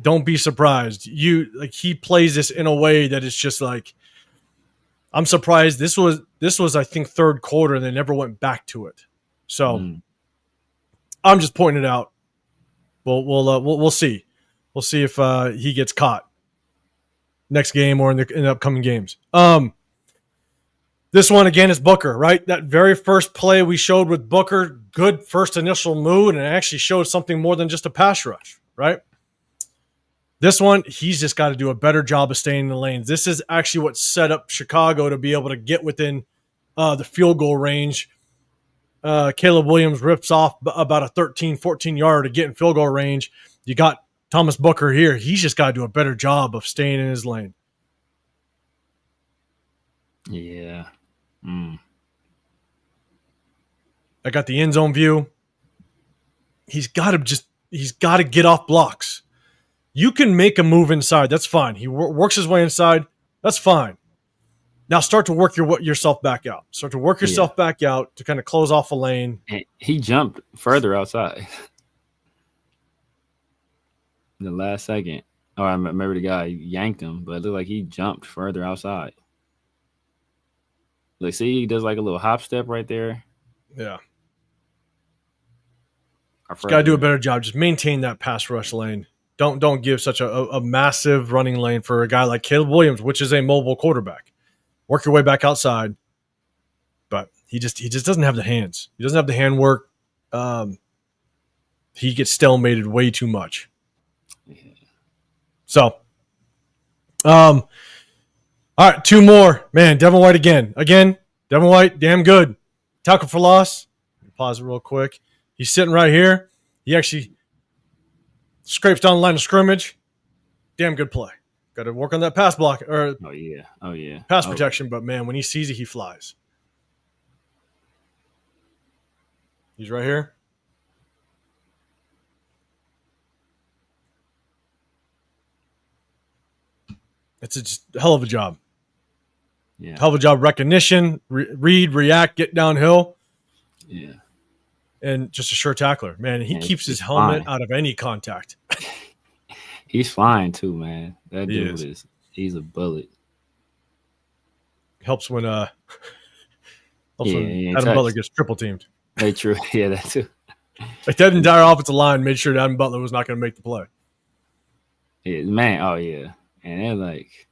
Don't be surprised. He plays this in a way that it's just like, I'm surprised. This was I think 3rd quarter, and they never went back to it. So I'm just pointing it out. We'll see. We'll see if he gets caught next game or in the upcoming games. This one, again, is Booker, right? That very first play we showed with Booker, good first initial move, and it actually showed something more than just a pass rush, right? This one, he's just got to do a better job of staying in the lanes. This is actually what set up Chicago to be able to get within the field goal range. Caleb Williams rips off about a 13, 14-yard to get in field goal range. You got Thomas Booker here. He's just got to do a better job of staying in his lane. Yeah. I got the end zone view. He's got to get off blocks. You can make a move inside. That's fine. He works his way inside. That's fine. Now start to work yourself back out. Start to work yourself back out to kind of close off a lane. And he jumped further outside. In the last second. Oh, I remember the guy yanked him, but it looked like he jumped further outside. Look, see, he does like a little hop step right there. Yeah. Just got to do a better job. Just maintain that pass rush lane. Don't give such a massive running lane for a guy like Caleb Williams, which is a mobile quarterback. Work your way back outside. But he just doesn't have the hands. He doesn't have the hand work. He gets stalemated way too much. Yeah. So, all right, 2 more. Man, Devin White again. Devin White, damn good. Tackle for loss. Pause it real quick. He's sitting right here. He actually scrapes down the line of scrimmage. Damn good play. Got to work on that pass block or pass protection. But man, when he sees it, he flies. He's right here. It's just a hell of a job. Yeah. Hell of a job. Recognition, read, react, get downhill. Yeah. And just a sure tackler. Man, he keeps his helmet out of any contact. He's flying too, man. That dude he's a bullet. Helps when Adam Butler gets triple teamed. Hey, true. Yeah, that too. Like that entire offensive line made sure that Adam Butler was not going to make the play. Yeah, man. Oh yeah, and they're like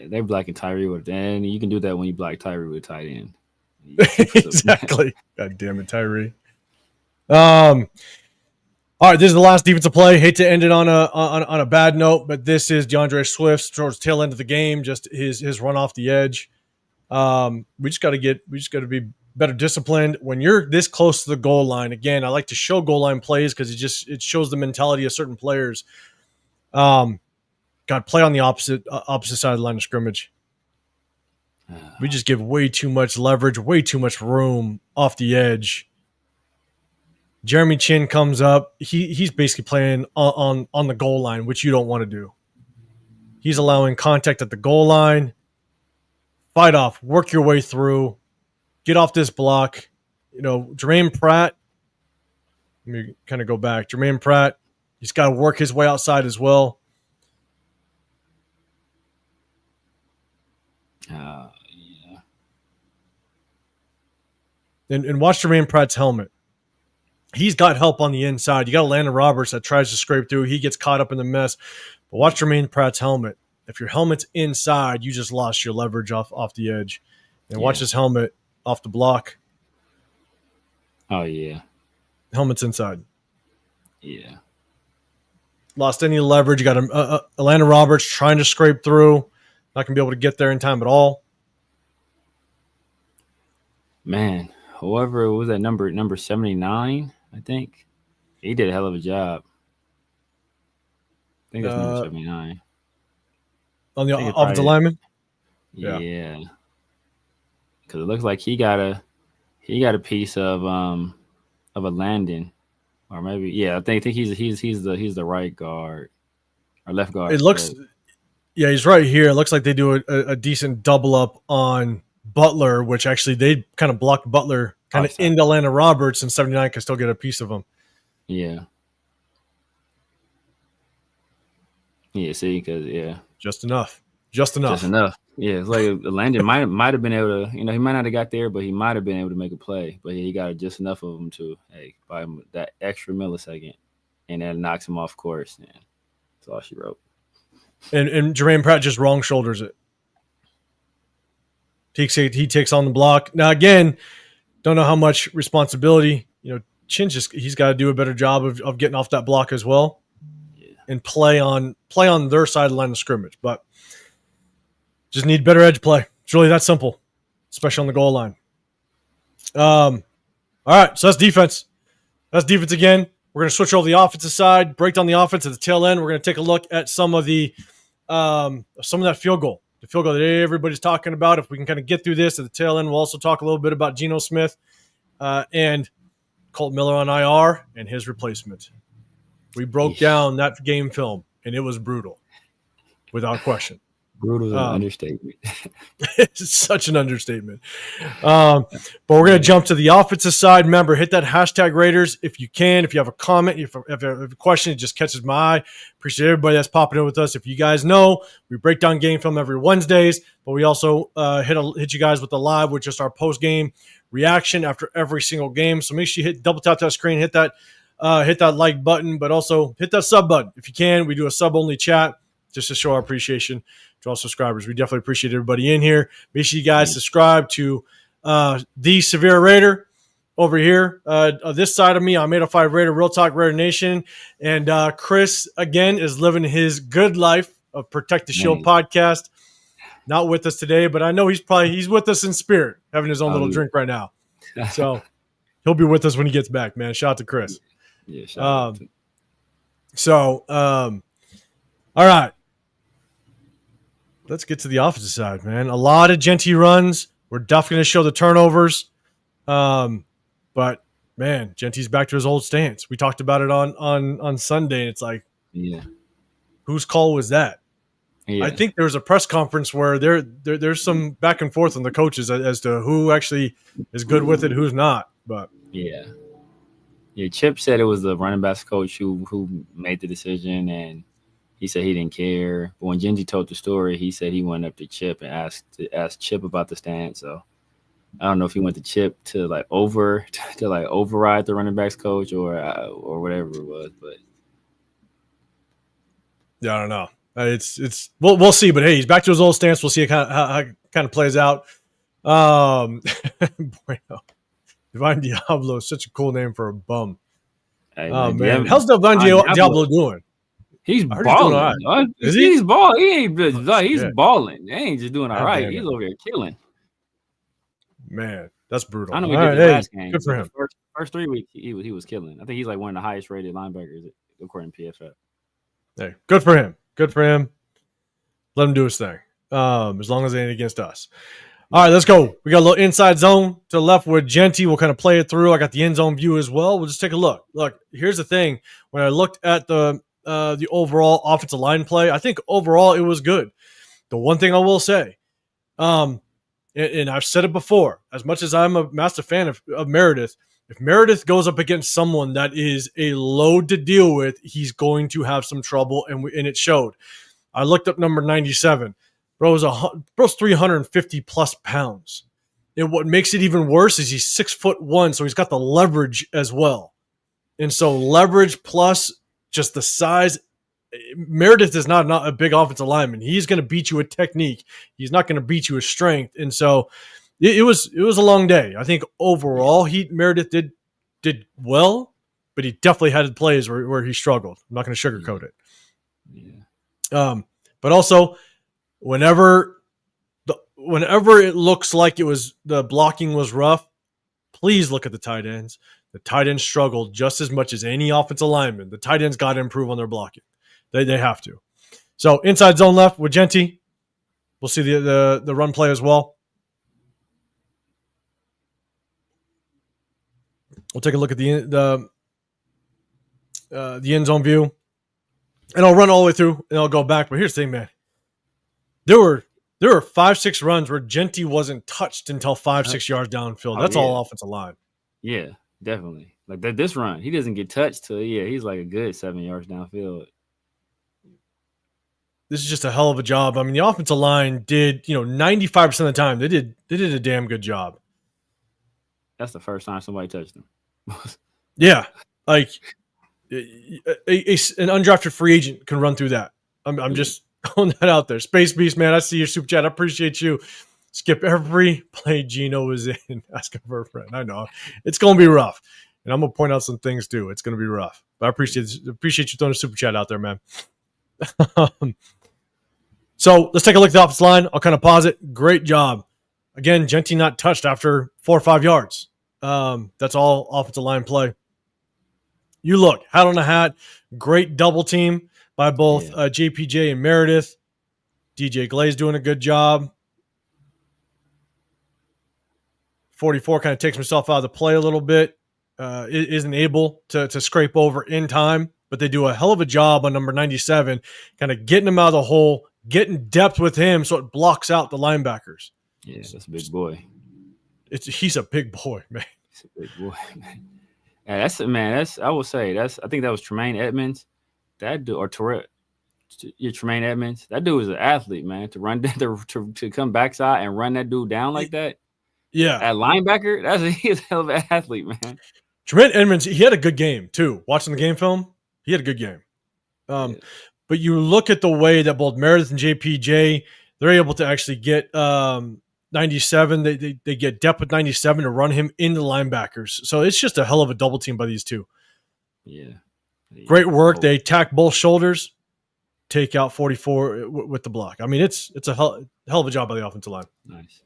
they're blocking Tyree with, and you can do that when you block Tyree with tight end. Exactly. God damn it, Tyree. All right, this is the last defensive play. Hate to end it on a bad note, but this is DeAndre Swift towards the tail end of the game. Just his run off the edge. We just got to be better disciplined when you're this close to the goal line. Again, I like to show goal line plays because it shows the mentality of certain players. God, play on the opposite side of the line of scrimmage. We just give way too much leverage, way too much room off the edge. Jeremy Chin comes up. He's basically playing on the goal line, which you don't want to do. He's allowing contact at the goal line. Fight off, work your way through, get off this block. You know, Jermaine Pratt. Let me kind of go back. Jermaine Pratt, he's got to work his way outside as well. Yeah. And watch Jermaine Pratt's helmet. He's got help on the inside. You got Landon Roberts that tries to scrape through. He gets caught up in the mess. But watch Jermaine Pratt's helmet. If your helmet's inside, you just lost your leverage off the edge. And watch his helmet off the block. Oh, yeah. Helmet's inside. Yeah. Lost any leverage. You got Landon Roberts trying to scrape through. Not going to be able to get there in time at all. Man, whoever was that number 79, I think. He did a hell of a job. I think that's number 79. On the offensive lineman? Yeah. Because it looks like he got a piece of a Landon, or maybe I think he's the right guard or left guard. It looks, he's right here. It looks like they do a decent double up on Butler, which actually they kind of blocked Butler kind of into Landon Roberts, and 79 can still get a piece of him. Yeah. Yeah, see, because just enough. Yeah, it's like Landon might have been able to, he might not have got there, but he might have been able to make a play. But he got just enough of them to buy him that extra millisecond, and that knocks him off course. And that's all she wrote. And Jermaine Pratt just wrong shoulders it. He takes on the block. Now again, don't know how much responsibility Chin's he's got to do a better job of getting off that block as well. And play on their side of the line of scrimmage. But just need better edge play. It's really that simple, especially on the goal line. All right, so that's defense. That's defense again. We're going to switch over the offensive side, break down the offense at the tail end. We're going to take a look at some of that field goal. The field goal that everybody's talking about. If we can kind of get through this at the tail end, we'll also talk a little bit about Geno Smith and Colt Miller on IR and his replacement. We broke down that game film, and it was brutal, without question. Brutal is an understatement. It's such an understatement. But we're going to jump to the offensive side. Remember, hit that hashtag Raiders if you can. If you have a comment, if you have a question, it just catches my eye. Appreciate everybody that's popping in with us. If you guys know, we break down game film every Wednesdays, but we also hit you guys with the live with just our post-game reaction after every single game. So make sure you double tap that screen, hit that like button, but also hit that sub button if you can. We do a sub-only chat just to show our appreciation to all subscribers. We definitely appreciate everybody in here. Make sure you guys subscribe to the Severe Raider over here. This side of me, I'm 805 Raider, Real Talk Raider Nation. And Chris, again, is living his good life of Protect the Shield podcast. Not with us today, but I know he's with us in spirit, having his own little drink right now. So he'll be with us when he gets back, man. Shout out to Chris. Yeah, shout out. All right. Let's get to the offensive side, man. A lot of Jeanty runs. We're definitely going to show the turnovers. But, man, Jeanty's back to his old stance. We talked about it on Sunday, and it's like, whose call was that? Yeah. I think there was a press conference where there's some back and forth on the coaches as to who actually is good with it, who's not. But yeah. Chip said it was the running backs coach who made the decision, and he said he didn't care. But when Jeanty told the story, he said he went up to Chip and asked Chip about the stance. So I don't know if he went to Chip to override the running backs coach or whatever it was, but yeah, I don't know. It's we'll see. But hey, he's back to his old stance. We'll see how it kind of plays out. Bueno. Divine Diablo is such a cool name for a bum. Hey, man, how's Divine Diablo doing? He's balling. He's balling. He ain't he's balling. He ain't just doing all right. He's over here killing. Man, that's brutal. I know he did the last game. Good for him. First 3 weeks, he was killing. I think he's like one of the highest rated linebackers according to PFF. Hey, good for him. Good for him. Let him do his thing. As long as it ain't against us. All right, let's go. We got a little inside zone to the left with Jeanty. We'll kind of play it through. I got the end zone view as well. We'll just take a look. Look, here's the thing. When I looked at the overall offensive line play, I think overall it was good. The one thing I will say, and I've said it before, as much as I'm a massive fan of Meredith, if Meredith goes up against someone that is a load to deal with, he's going to have some trouble, and it showed. I looked up number 97. Bro's 350 plus pounds. And what makes it even worse is he's 6'1", so he's got the leverage as well. And so leverage plus just the size. Meredith is not a big offensive lineman. He's going to beat you with technique. He's not going to beat you with strength. And so it was a long day. I think overall Meredith did well, but he definitely had plays where he struggled. I'm not going to sugarcoat it. Yeah. But also, whenever it looks like the blocking was rough, please look at the tight ends. The tight ends struggled just as much as any offensive lineman. The tight ends got to improve on their blocking. They have to. So inside zone left with Jeanty. We'll see the run play as well. We'll take a look at the end zone view. And I'll run all the way through, and I'll go back. But here's the thing, man. There were 5-6 runs where Jeanty wasn't touched until 5-6 yards downfield. That's all offensive line. Yeah, definitely. Like this run, he doesn't get touched till he's like a good 7 yards downfield. This is just a hell of a job. I mean, the offensive line did 95% of the time they did a damn good job. That's the first time somebody touched him. Yeah, like an undrafted free agent can run through that. I'm just throwing that out there. Space Beast, man, I see your super chat. I appreciate you. Skip every play Geno was in. Asking for a friend. I know it's going to be rough, and I'm going to point out some things too. It's going to be rough, but I appreciate you throwing a super chat out there, man. So let's take a look at the offensive line. I'll kind of pause it. Great job. Again, Jeanty not touched after 4 or 5 yards. That's all offensive line play. You look, hat on a hat. Great double team by both JPJ and Meredith. DJ Glaze doing a good job. 44 kind of takes himself out of the play a little bit. Isn't able to scrape over in time, but they do a hell of a job on number 97, kind of getting him out of the hole, getting depth with him so it blocks out the linebackers. Yeah, that's a big boy. He's a big boy, man. He's a big boy, man. Yeah, I will say I think that was Tremaine Edmonds. That dude, or Tremaine Edmonds. That dude was an athlete, man. To run to come backside and run that dude down like that. Yeah. At linebacker, he's a hell of an athlete, man. Tremaine Edmonds, he had a good game too. Watching the game film, he had a good game. But you look at the way that both Meredith and JPJ, they're able to actually get 97. They get depth with 97 to run him into linebackers. So it's just a hell of a double team by these two. Yeah. Great work. They attack both shoulders, take out 44 with the block. I mean, it's a hell of a job by the offensive line. Nice.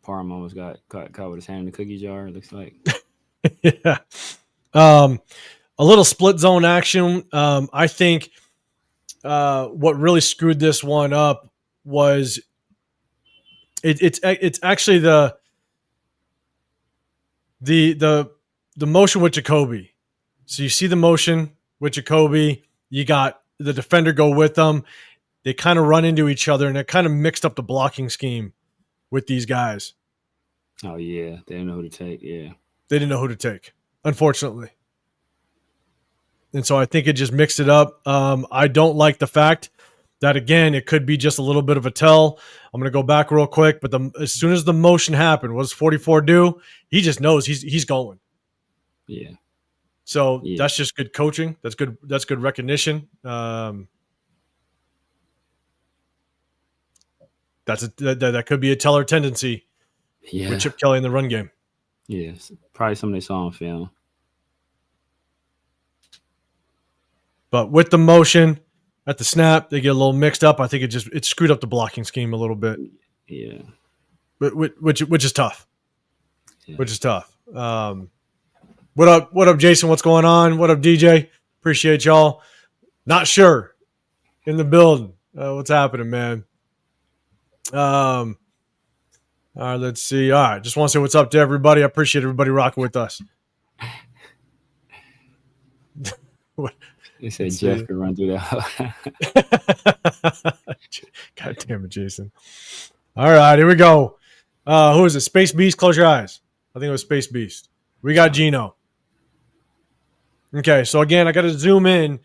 Parham almost got caught with his hand in the cookie jar, it looks like. Yeah. A little split zone action. I think what really screwed this one up was it's actually the motion with Jacoby. So you see the motion with Jacoby, you got the defender go with them. they kind of run into each other, and it kind of mixed up the blocking scheme with these guys. Oh, yeah. They didn't know who to take. Yeah. They didn't know who to take, unfortunately. And so I think it just mixed it up. I don't like the fact that, again, it could be just a little bit of a tell. I'm going to go back real quick, but as soon as the motion happened, what does 44 do? He just knows he's going. Yeah. So that's just good coaching. That's good. That's good recognition. That could be a teller tendency with Chip Kelly in the run game. Yes, probably something they saw on film. But with the motion at the snap, they get a little mixed up. I think it screwed up the blocking scheme a little bit. Yeah, but which is tough. Yeah. Which is tough. What up, Jason? What's going on? What up, DJ? Appreciate y'all. Not sure in the building. What's happening, man? All right, let's see. All right, just want to say what's up to everybody. I appreciate everybody rocking with us. What? They said Jeff could run through that. God damn it, Jason. All right, here we go. Who is it? Space Beast? Close your eyes. I think it was Space Beast. We got Geno. Okay, so again, I got to zoom in,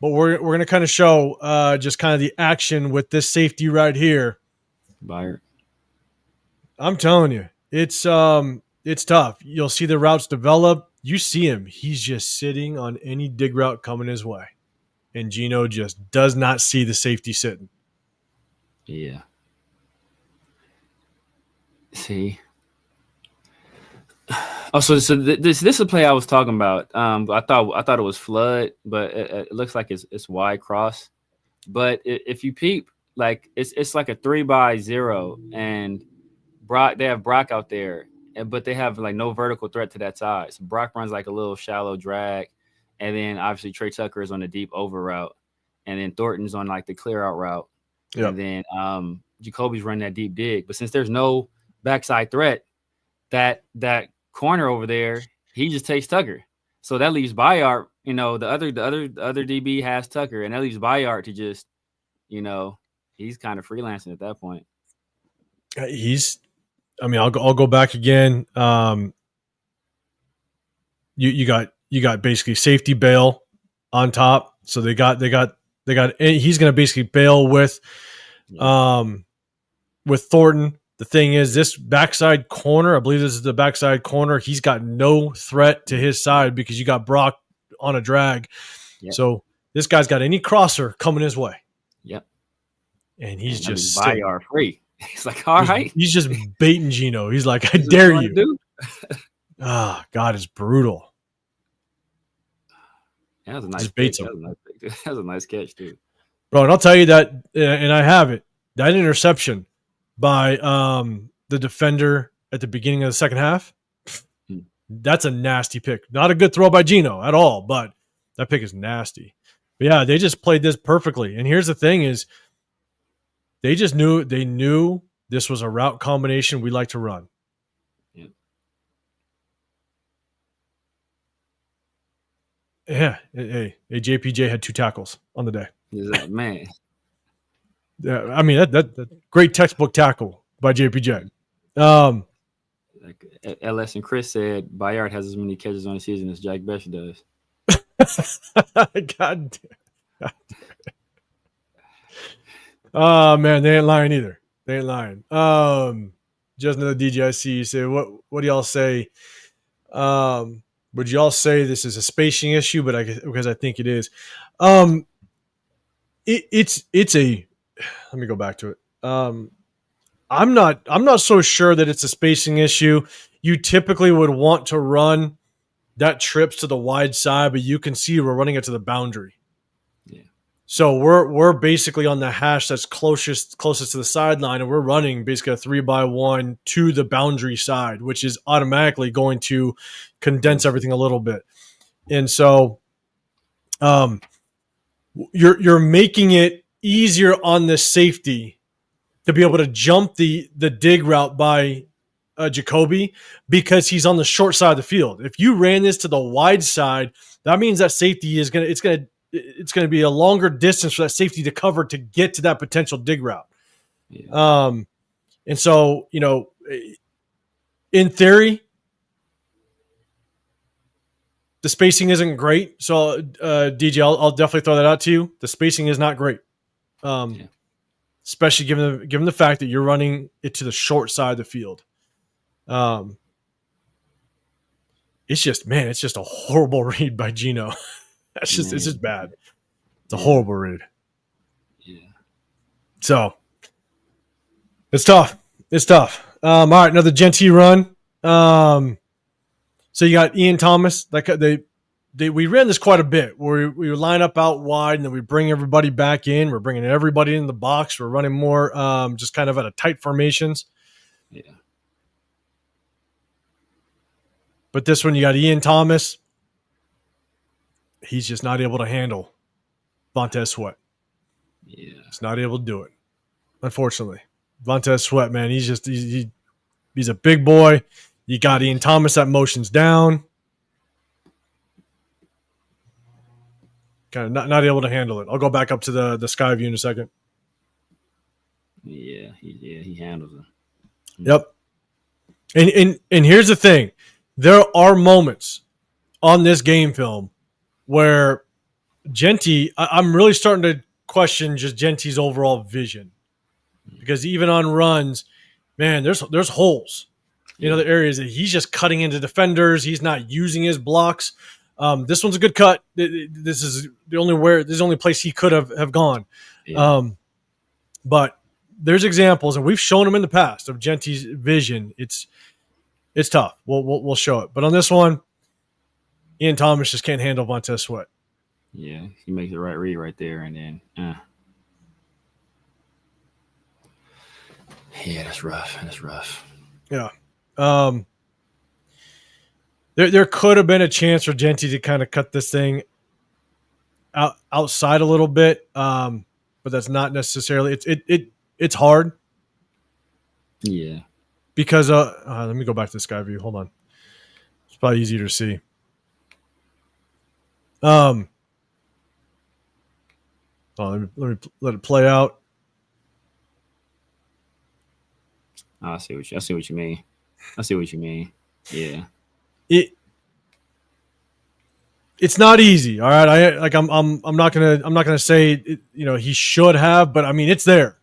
but we're going to kind of show just kind of the action with this safety right here. Byard. I'm telling you, it's tough. You'll see the routes develop. You see him. He's just sitting on any dig route coming his way. And Geno just does not see the safety sitting. Yeah. See. Oh, so this is a play I was talking about. I thought it was flood, but it looks like it's wide cross. But if you peep, like it's like a 3-by-0, and they have Brock out there, but they have like no vertical threat to that side. So Brock runs like a little shallow drag, and then obviously Trey Tucker is on the deep over route, and then Thornton's on like the clear out route, and then Jacoby's running that deep dig. But since there's no backside threat, that corner over there, he just takes Tucker. So that leaves Bayard, the other DB has Tucker, and that leaves Bayard to just, he's kind of freelancing at that point. I'll go back again. You got basically safety bail on top. So they got he's going to basically bail with Thornton. The thing is, this backside corner, I believe this is the backside corner, he's got no threat to his side because you got Brock on a drag. Yep. So this guy's got any crosser coming his way. Yep. And he's just Bayard free. He's like, all right. He's just baiting Geno. He's like, I dare you. God, it's brutal. That was a nice catch. That was a nice catch, too. Bro, and I'll tell you that, and I have it, that interception by the defender at the beginning of the second half, that's a nasty pick. Not a good throw by Geno at all, but that pick is nasty. But yeah, they just played this perfectly. And here's the thing is, they knew this was a route combination we like to run. Yeah. Hey, JPJ had 2 tackles on the day. Man. Yeah, I mean that great textbook tackle by JPJ. Like LS and Chris said, Bayard has as many catches on the season as Jack Besh does. God damn. Oh man, they ain't lying either. They ain't lying. Just another DJ I see. You say, what do y'all say? Would y'all say this is a spacing issue? But because I think it is. It's a. Let me go back to it. I'm not so sure that it's a spacing issue. You typically would want to run that trips to the wide side, but you can see we're running it to the boundary. Yeah. So we're basically on the hash that's closest to the sideline, and we're running basically a 3-by-1 to the boundary side, which is automatically going to condense everything a little bit. And so you're making it easier on the safety to be able to jump the dig route by Jacoby because he's on the short side of the field. If you ran this to the wide side, that means that safety is gonna it's going to be a longer distance for that safety to cover to get to that potential dig route. Yeah. And so, in theory, the spacing isn't great. So, DJ, I'll definitely throw that out to you. The spacing is not great, especially given the fact that you're running it to the short side of the field. It's just a horrible read by Geno. It's just bad. It's a horrible read. Yeah. So it's tough. All right, another Jeanty run. So you got Ian Thomas. Like we ran this quite a bit, where we would line up out wide, and then we bring everybody back in. We're bringing everybody in the box. We're running more, just kind of at a tight formations. Yeah. But this one, you got Ian Thomas. He's just not able to handle Vontez Sweat. Yeah. He's not able to do it, unfortunately. Vontez Sweat, man, he's a big boy. You got Ian Thomas that motions down. Kind of not able to handle it. I'll go back up to the sky view in a second. Yeah, he handles it. Yep. And here's the thing. There are moments on this game film where Jeanty, I'm really starting to question just Jeanty's overall vision. Because even on runs, man, there's holes in other areas that he's just cutting into defenders. He's not using his blocks. This one's a good cut. This is the only place he could have gone. Yeah. But there's examples, and we've shown them in the past, of Jeanty's vision. It's tough. We'll show it. But on this one, Ian Thomas just can't handle Vontez Sweat. Yeah, he makes the right read right there, and then yeah, that's rough. Yeah. There could have been a chance for Jeanty to kind of cut this thing outside a little bit, but that's not necessarily. It's hard. Yeah. Because let me go back to the sky view. Hold on. It's probably easier to see. Let me let it play out. I see what you mean. Yeah. It's not easy. All right. I'm not gonna say it, he should have, but I mean it's there.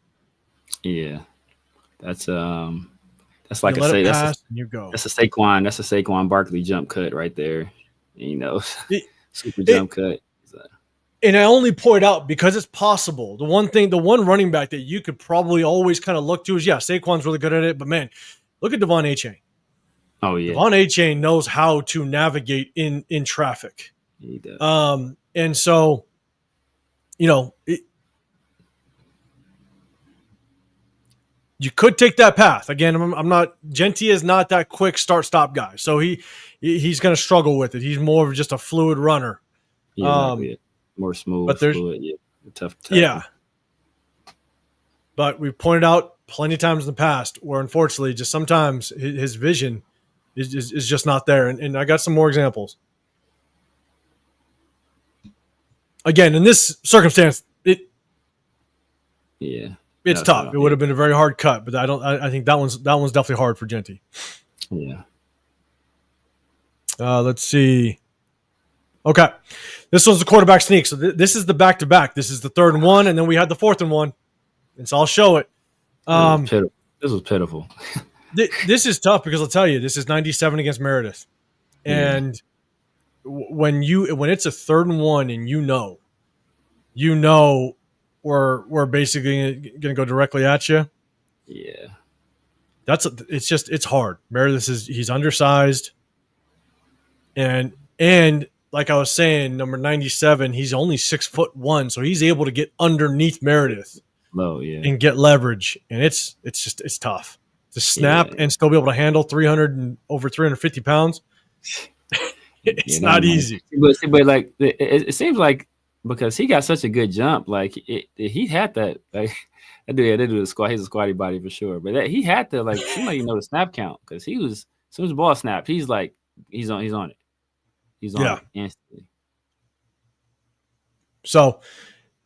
Yeah. That's like a Saquon Barkley jump cut right there. Super jump cut. And I only point out because it's possible. The one running back that you could probably always kind of look to is, Saquon's really good at it, but man, look at Devon Achane. Oh yeah. Devon Achane knows how to navigate in traffic. He does. And so, you could take that path. Again, I'm not. Jeanty is not that quick start-stop guy, so he's going to struggle with it. He's more of just a fluid runner. Yeah, more smooth, but fluid. Yeah, tough. Yeah. But we've pointed out plenty of times in the past where, unfortunately, just sometimes his vision is just not there. And I got some more examples. Again, in this circumstance, it's tough. It would have been a very hard cut, but I think that one's definitely hard for Jeanty. Yeah. Let's see. Okay, this one's the quarterback sneak. So this is the back-to-back. This is the 3rd and 1, and then we had the 4th and 1. And so I'll show it. This was pitiful. This is tough because I'll tell you, this is 97 against Meredith, and when it's a 3rd and 1, and we're basically going to go directly at you. Yeah, it's hard. Meredith he's undersized, and like I was saying, number 97, he's only 6'1", so he's able to get underneath Meredith, and get leverage, and it's tough to snap and still be able to handle 350 pounds. It's not easy. But like it seems like because he got such a good jump, like he had that like. They do the squat. He's a squatty body for sure, but he had to like seem like the snap count because he was as soon as the ball snapped, he's on it. He's on it instantly. So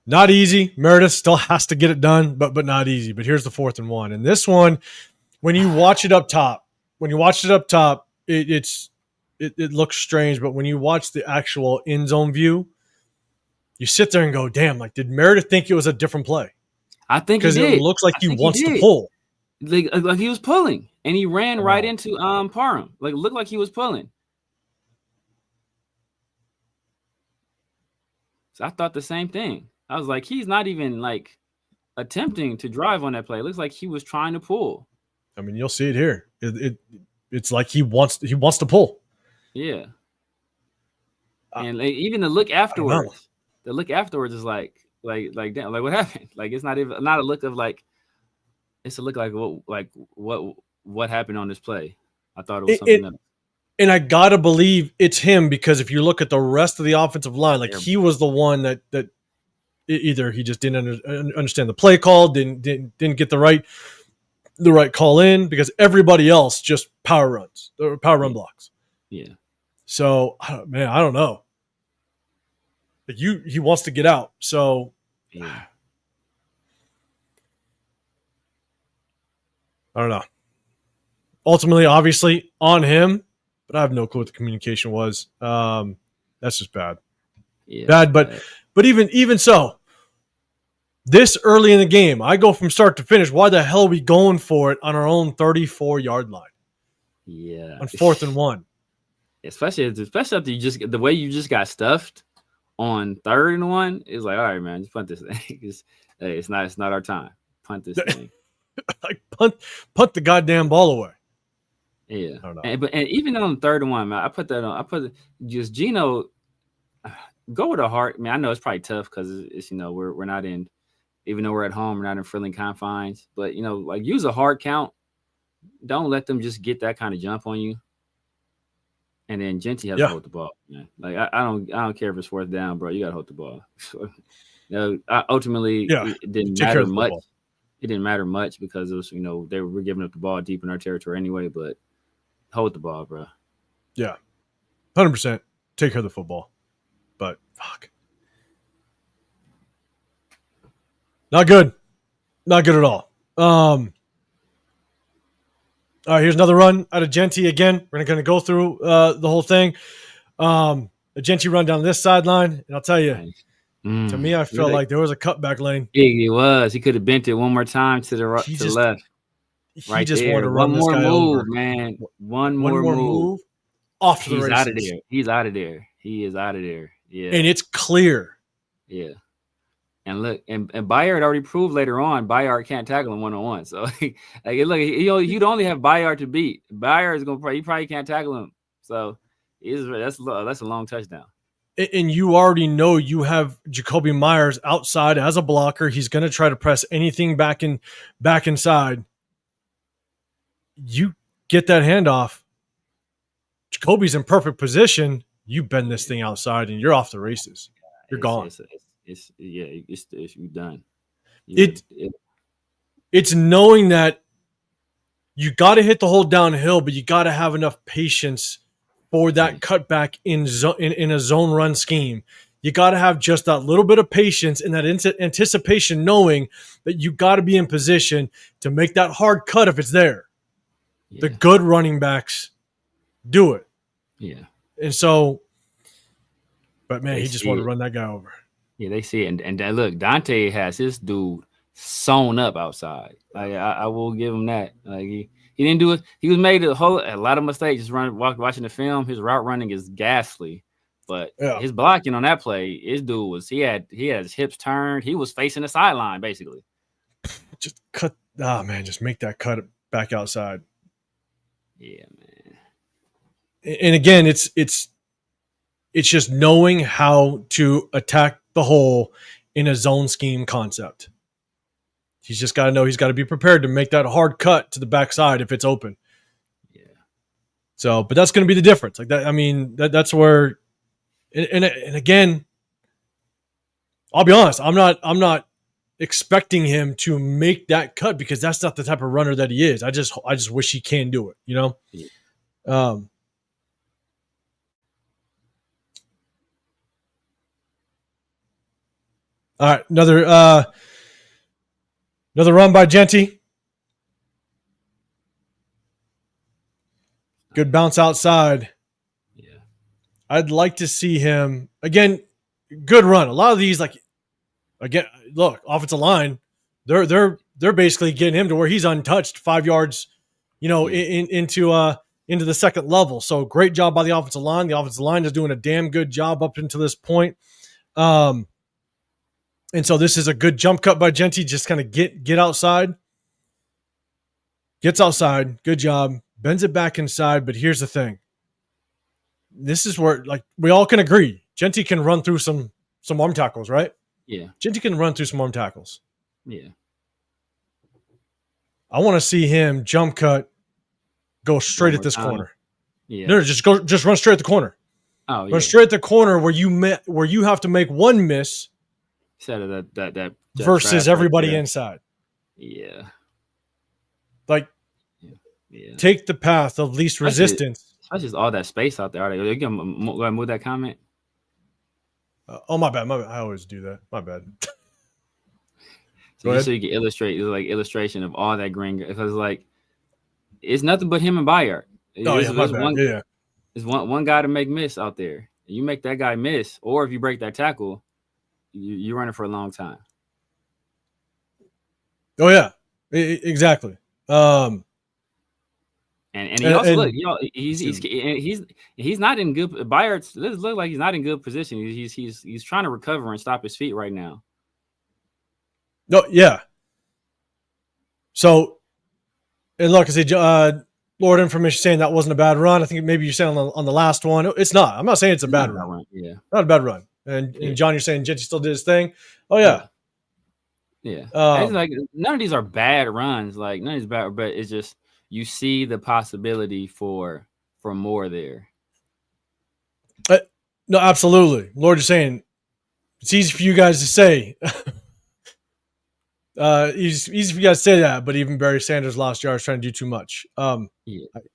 not easy. Meredith still has to get it done, but not easy. But here's the 4th and 1. And this one, when you watch it up top, it looks strange. But when you watch the actual end zone view, you sit there and go, damn, like, did Meredith think it was a different play? I think he Because it did. looks like I he think wants to did. pull. Like he was pulling, and he ran Wow. right into Parham. Like, it looked like he was pulling. So I thought the same thing. I was like, he's not even like attempting to drive on that play. It looks like he was trying to pull. I mean, you'll see it here. It's like he wants to pull. Yeah. And like, even the look afterwards, is like damn, like what happened? Like, it's not even not a look of like, it's a look like what happened on this play. I thought it was something else. And I gotta believe it's him, because if you look at the rest of the offensive line, like, he was the one that either he just didn't understand the play call, didn't get the right call in, because everybody else just power run blocks. Yeah. So, man, I don't know. Like, he wants to get out. So, yeah. I don't know. Ultimately, obviously, on him, but I have no clue what the communication was. That's just bad. Yeah, bad, but even so, this early in the game, I go from start to finish. Why the hell are we going for it on our own 34-yard line? Yeah. On 4th and 1. Especially after the way you just got stuffed on 3rd and 1, it's like, all right, man, just punt this thing. It's not our time. Punt this thing. Like, punt the goddamn ball away. Yeah. I don't know. And even on 3rd and 1, man, I put just Geno, go with a heart. I mean, I know it's probably tough because it's we're not in, even though we're at home, we're not in friendly confines. But like, use a hard count. Don't let them just get that kind of jump on you. And then Jeanty has to hold the ball, man. Like, I don't care if it's 4th down, bro. You gotta hold the ball. Ultimately, it didn't matter much. It didn't matter much because it was, they were giving up the ball deep in our territory anyway. But hold the ball, bro. Yeah, 100%. Take care of the football. But fuck, not good. Not good at all. All right, here's another run out of Jeanty again. We're going to go through the whole thing. A Jeanty run down this sideline, and I'll tell you, to me, I felt like there was a cutback lane. It was. He could have bent it one more time to the right, to the left. He just wanted to run this guy over. Man. One more move. Off to the races. He's out of there. He's out of there. He is out of there. Yeah. And it's clear. Yeah. And look, and Bayard already proved later on, Bayard can't tackle him one-on-one. So, like, look, you'd only have Bayard to beat. Bayard is he probably can't tackle him. So, that's a long touchdown. And you already know you have Jacoby Myers outside as a blocker. He's going to try to press anything back inside. You get that handoff. Jacoby's in perfect position. You bend this thing outside, and you're off the races. You're gone. You're done. It's knowing that you got to hit the hole downhill, but you got to have enough patience for that cutback in a zone run scheme. You got to have just that little bit of patience and that anticipation, knowing that you got to be in position to make that hard cut if it's there. Yeah. The good running backs do it. Yeah. And so, but man, he just wanted to run that guy over. Yeah, they see it. And look, Dante has his dude sewn up outside. Like, I will give him that. Like, he didn't do it. He was made a lot of mistakes just watching the film. His route running is ghastly. But his blocking on that play, his dude was he had his hips turned. He was facing the sideline, basically. Just cut. Oh man, just make that cut back outside. Yeah, man. And again, it's just knowing how to attack the hole in a zone scheme concept. He's just got to know he's got to be prepared to make that hard cut to the backside if it's open. Yeah. So, but that's going to be the difference. Like that. I mean, that's where. And again, I'll be honest. I'm not expecting him to make that cut because that's not the type of runner that he is. I just wish he can do it. You know. Yeah. All right, another run by Jeanty. Good bounce outside. Yeah. I'd like to see him again. Good run. A lot of these, like, again, look, offensive line, they're basically getting him to where he's untouched 5 yards, into the second level. So great job by the offensive line. The offensive line is doing a damn good job up until this point. And so this is a good jump cut by Jeanty. Just kind of get outside. Gets outside. Good job. Bends it back inside. But here's the thing. This is where, like, we all can agree, Jeanty can run through some arm tackles, right? Yeah. Jeanty can run through some arm tackles. Yeah. I want to see him jump cut, go straight at this corner. Yeah. No, just run straight at the corner. Oh, yeah. Run straight at the corner where you have to make one miss instead of that versus everybody inside. Yeah. Like, yeah. Take the path of least resistance. That's just all that space out there. Are they going to go ahead and move that comment? Oh, my bad. I always do that. My bad. So you can illustrate, it's like illustration of all that green, because like it's nothing but him and Bayard. It's one guy to make miss out there. You make that guy miss, or if you break that tackle, you're running for a long time. Oh yeah, exactly. And he also look, he's not in good. Bayard look like he's not in good position. He's trying to recover and stop his feet right now. No, yeah. So, and look, I say, Lord Information saying that wasn't a bad run. I think maybe you're saying on the last one, it's not. I'm not saying it's a bad run. Yeah, not a bad run. And John, you're saying Jeanty still did his thing. Oh yeah, yeah. It's like none of these are bad runs. Like none of these bad, but it's just you see the possibility for more there. No, absolutely. Lord, you're saying it's easy for you guys to say. Easy for you guys to say that, but even Barry Sanders last year was trying to do too much. I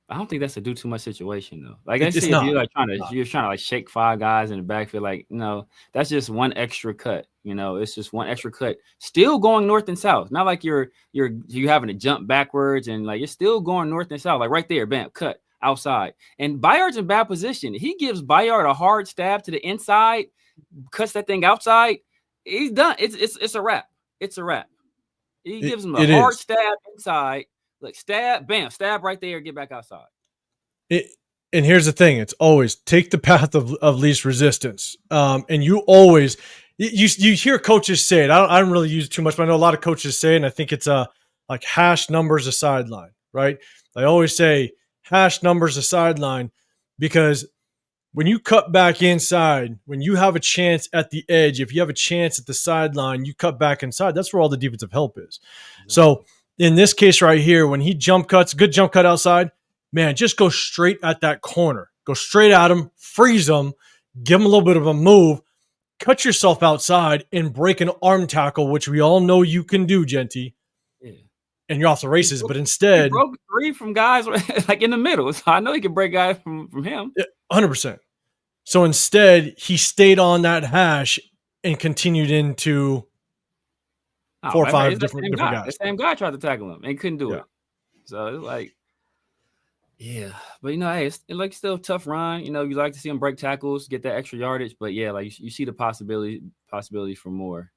don't think that's a do too much situation though. Like I said, if you're trying to like shake 5 guys in the backfield, like no, that's just one extra cut. It's just one extra cut. Still going north and south. Not like you're having to jump backwards and like you're still going north and south. Like right there, bam, cut outside. And Bayard's in bad position. He gives Bayard a hard stab to the inside, cuts that thing outside. He's done. It's a wrap. It's a wrap. He gives him a hard stab inside. Look, stab, bam, stab right there, get back outside. And here's the thing. It's always take the path of least resistance. And you always, you hear coaches say it. I don't really use it too much, but I know a lot of coaches say it, and I think it's like hash numbers a sideline, right? They always say hash numbers a sideline because when you cut back inside, when you have a chance at the edge, if you have a chance at the sideline, you cut back inside. That's where all the defensive help is. Mm-hmm. So in this case right here, when he jump cuts, good jump cut outside, man, just go straight at that corner. Go straight at him, freeze him, give him a little bit of a move, cut yourself outside, and break an arm tackle, which we all know you can do, Jeanty. Yeah. And you're off the races. But instead, he broke 3 from guys like in the middle. So I know he can break guys from him. 100%. So instead, he stayed on that hash and continued into 4 or 5 different guys. The same guy tried to tackle him and couldn't do it. So it's like, yeah. But, hey, it's like still a tough run. You like to see him break tackles, get that extra yardage. But, yeah, like you see the possibility for more.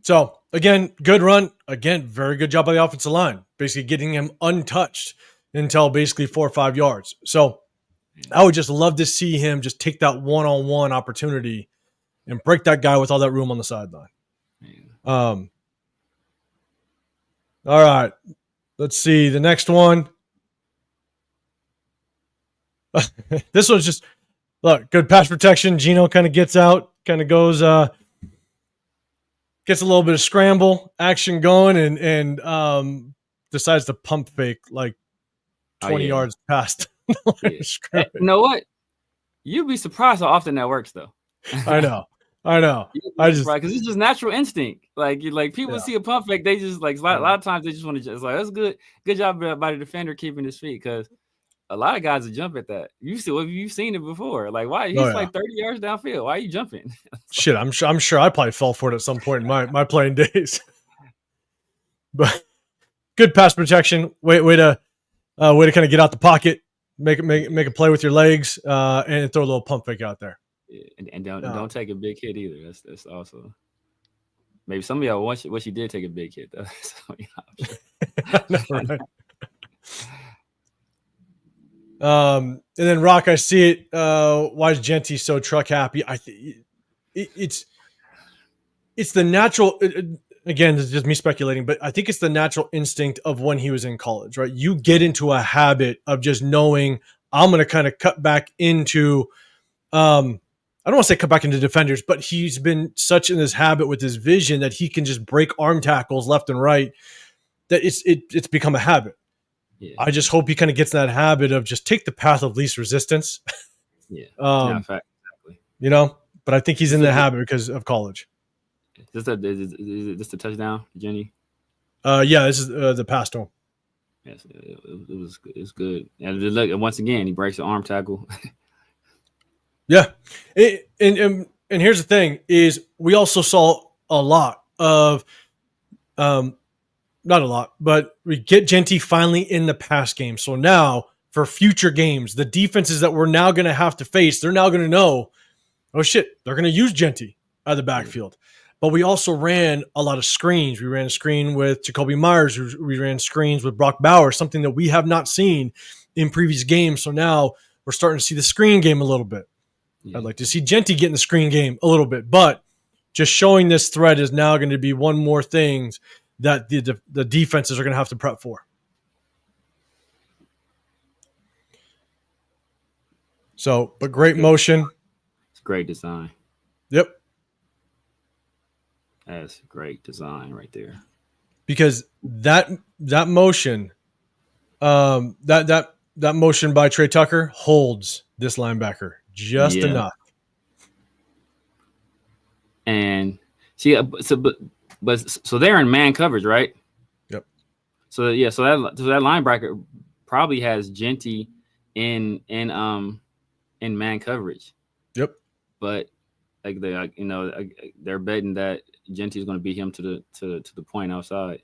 So, again, good run. Again, very good job by the offensive line, basically getting him untouched until basically 4 or 5 yards. So I would just love to see him just take that one-on-one opportunity and break that guy with all that room on the sideline. All right. Let's see. The next one. This one's just, look, good pass protection. Geno kind of gets out, kind of goes, gets a little bit of scramble action going and decides to pump fake like 20 yards past. Hey, you know what? You'd be surprised how often that works, though. I know. Because it's just natural instinct. Like people see a pump fake, they just like a lot of times they just want to just like that's good job by the defender keeping his feet because a lot of guys will jump at that. You've seen it before. Like, why? He's like 30 yards downfield. Why are you jumping? Shit, I'm sure I probably fell for it at some point in my playing days. But good pass protection. Way to kind of get out the pocket, make a play with your legs, and throw a little pump fake out there. Yeah, and don't take a big hit either. That's also maybe some of y'all wish you did take a big hit though. So, right. And then Rock, I see it. Why is Jeanty so truck happy? I think it's the natural. Again, this is just me speculating, but I think it's the natural instinct of when he was in college, right? You get into a habit of just knowing I'm going to kind of cut back into, I don't want to say cut back into defenders, but he's been such in this habit with his vision that he can just break arm tackles left and right that it's become a habit. Yeah. I just hope he kind of gets in that habit of just take the path of least resistance. Yeah. Exactly. But I think he's in the habit because of college. Is this the touchdown, Jeanty? Yeah, this is the pass to him. Yes, it was good. And look, once again, he breaks the arm tackle. Yeah, and here's the thing: is we also saw a lot of, not a lot, but we get Jeanty finally in the pass game. So now for future games, the defenses that we're now going to have to face, they're now going to know, oh shit, they're going to use Jeanty out of the backfield. But we also ran a lot of screens. We ran a screen with Jacoby Myers. We ran screens with Brock Bowers, something that we have not seen in previous games. So now we're starting to see the screen game a little bit. Yeah. I'd like to see Jeanty get in the screen game a little bit. But just showing this threat is now going to be one more thing that the defenses are going to have to prep for. So, but great motion. It's great design. Yep. That's great design right there. Because that motion, that motion by Trey Tucker holds this linebacker just enough. And see, so they're in man coverage, right? Yep. So that linebacker probably has Jeanty in man coverage. Yep. But they're betting that Jeanty is going to beat him to the point outside,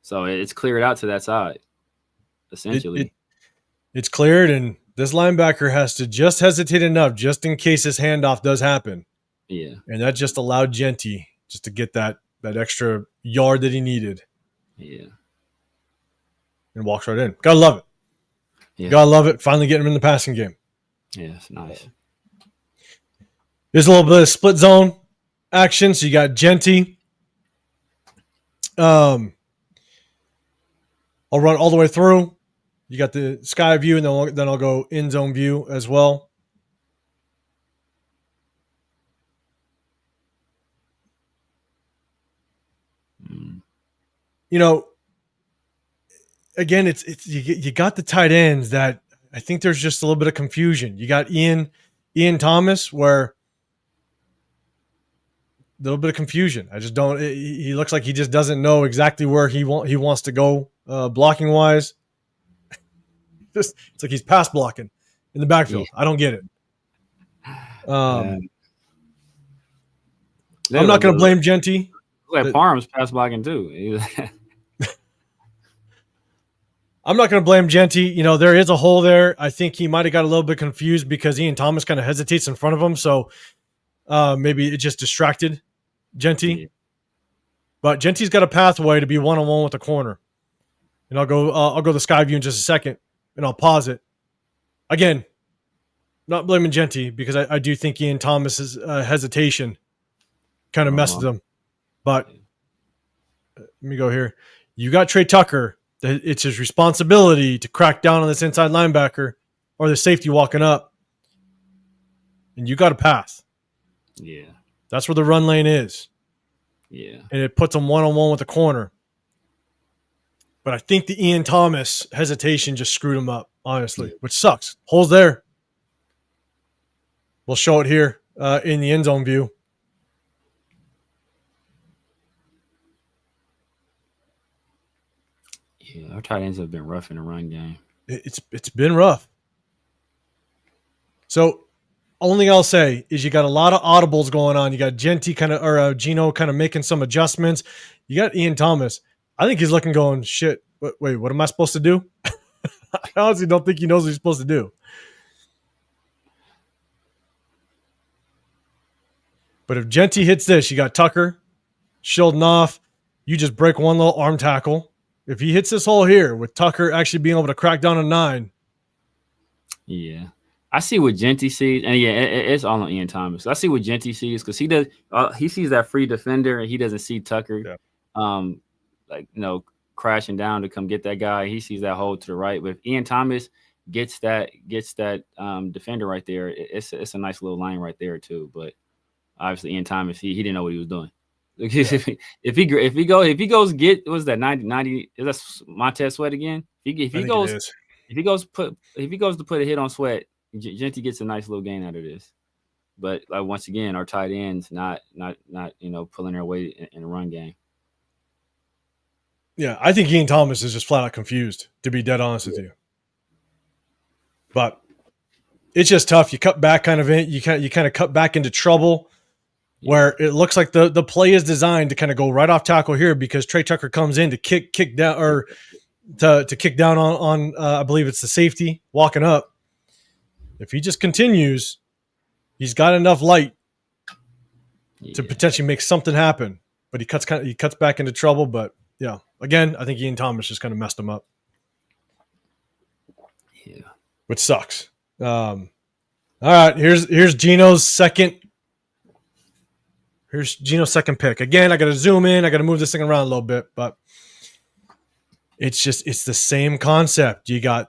so it's cleared out to that side. Essentially, it's cleared, and this linebacker has to just hesitate enough, just in case this handoff does happen. Yeah, and that just allowed Jeanty just to get that extra yard that he needed. Yeah, and walks right in. Gotta love it. Yeah, gotta love it. Finally getting him in the passing game. Yeah, it's nice. There's a little bit of split zone action. So you got Jeanty. I'll run all the way through. You got the sky view, and then I'll go in zone view as well. Again, it's you got the tight ends that I think there's just a little bit of confusion. You got Ian Thomas, where a little bit of confusion. I just don't. He looks like he just doesn't know exactly where he wants to go blocking wise. It's like he's pass blocking in the backfield. Yeah. I don't get it. I'm not going to blame Jeanty. Like Parham's pass blocking too. I'm not going to blame Jeanty. There is a hole there. I think he might have got a little bit confused because Ian Thomas kind of hesitates in front of him. So maybe it just distracted Jeanty. Yeah. But Genty's got a pathway to be one-on-one with the corner. And I'll go the sky view in just a second, and I'll pause it. Again, not blaming Jeanty because I do think Ian Thomas's hesitation kind of messed with him. But let me go here. You got Trey Tucker. It's his responsibility to crack down on this inside linebacker or the safety walking up. And you got a path. Yeah. That's where the run lane is. Yeah. And it puts him one-on-one with the corner. But I think the Ian Thomas hesitation just screwed him up, honestly, which sucks. Hole's there. We'll show it here in the end zone view. Yeah, our tight ends have been rough in the run game. It's been rough. So only I'll say is you got a lot of audibles going on. You got Jeanty Geno kind of making some adjustments. You got Ian Thomas. I think he's looking going, shit, wait, what am I supposed to do? I honestly don't think he knows what he's supposed to do. But if Jeanty hits this, you got Tucker shielding off. You just break one little arm tackle. If he hits this hole here with Tucker actually being able to crack down a 9. Yeah. I see what Jeanty sees, and it's all on Ian Thomas. I see what Jeanty sees because he sees that free defender and he doesn't see Tucker, crashing down to come get that guy. He sees that hole to the right. But if Ian Thomas gets that defender right there, it's a nice little line right there too. But obviously Ian Thomas he didn't know what he was doing. Yeah. if he goes get what's that 90 is that Montez Sweat again? If he goes to put a hit on Sweat, Jeanty gets a nice little gain out of this. But like once again, our tight ends not pulling their weight in a run game. Yeah, I think Ian Thomas is just flat out confused, to be dead honest with you. But it's just tough. You cut back kind of cut back into trouble where it looks like the play is designed to kind of go right off tackle here because Trey Tucker comes in to kick down or to kick down on I believe it's the safety walking up. If he just continues, he's got enough light to potentially make something happen. But he cuts back into trouble. But yeah, again, I think Ian Thomas just kind of messed him up. Yeah, which sucks. All right, here's Geno's second. Here's Geno's second pick. Again, I got to zoom in. I got to move this thing around a little bit, but it's the same concept. You got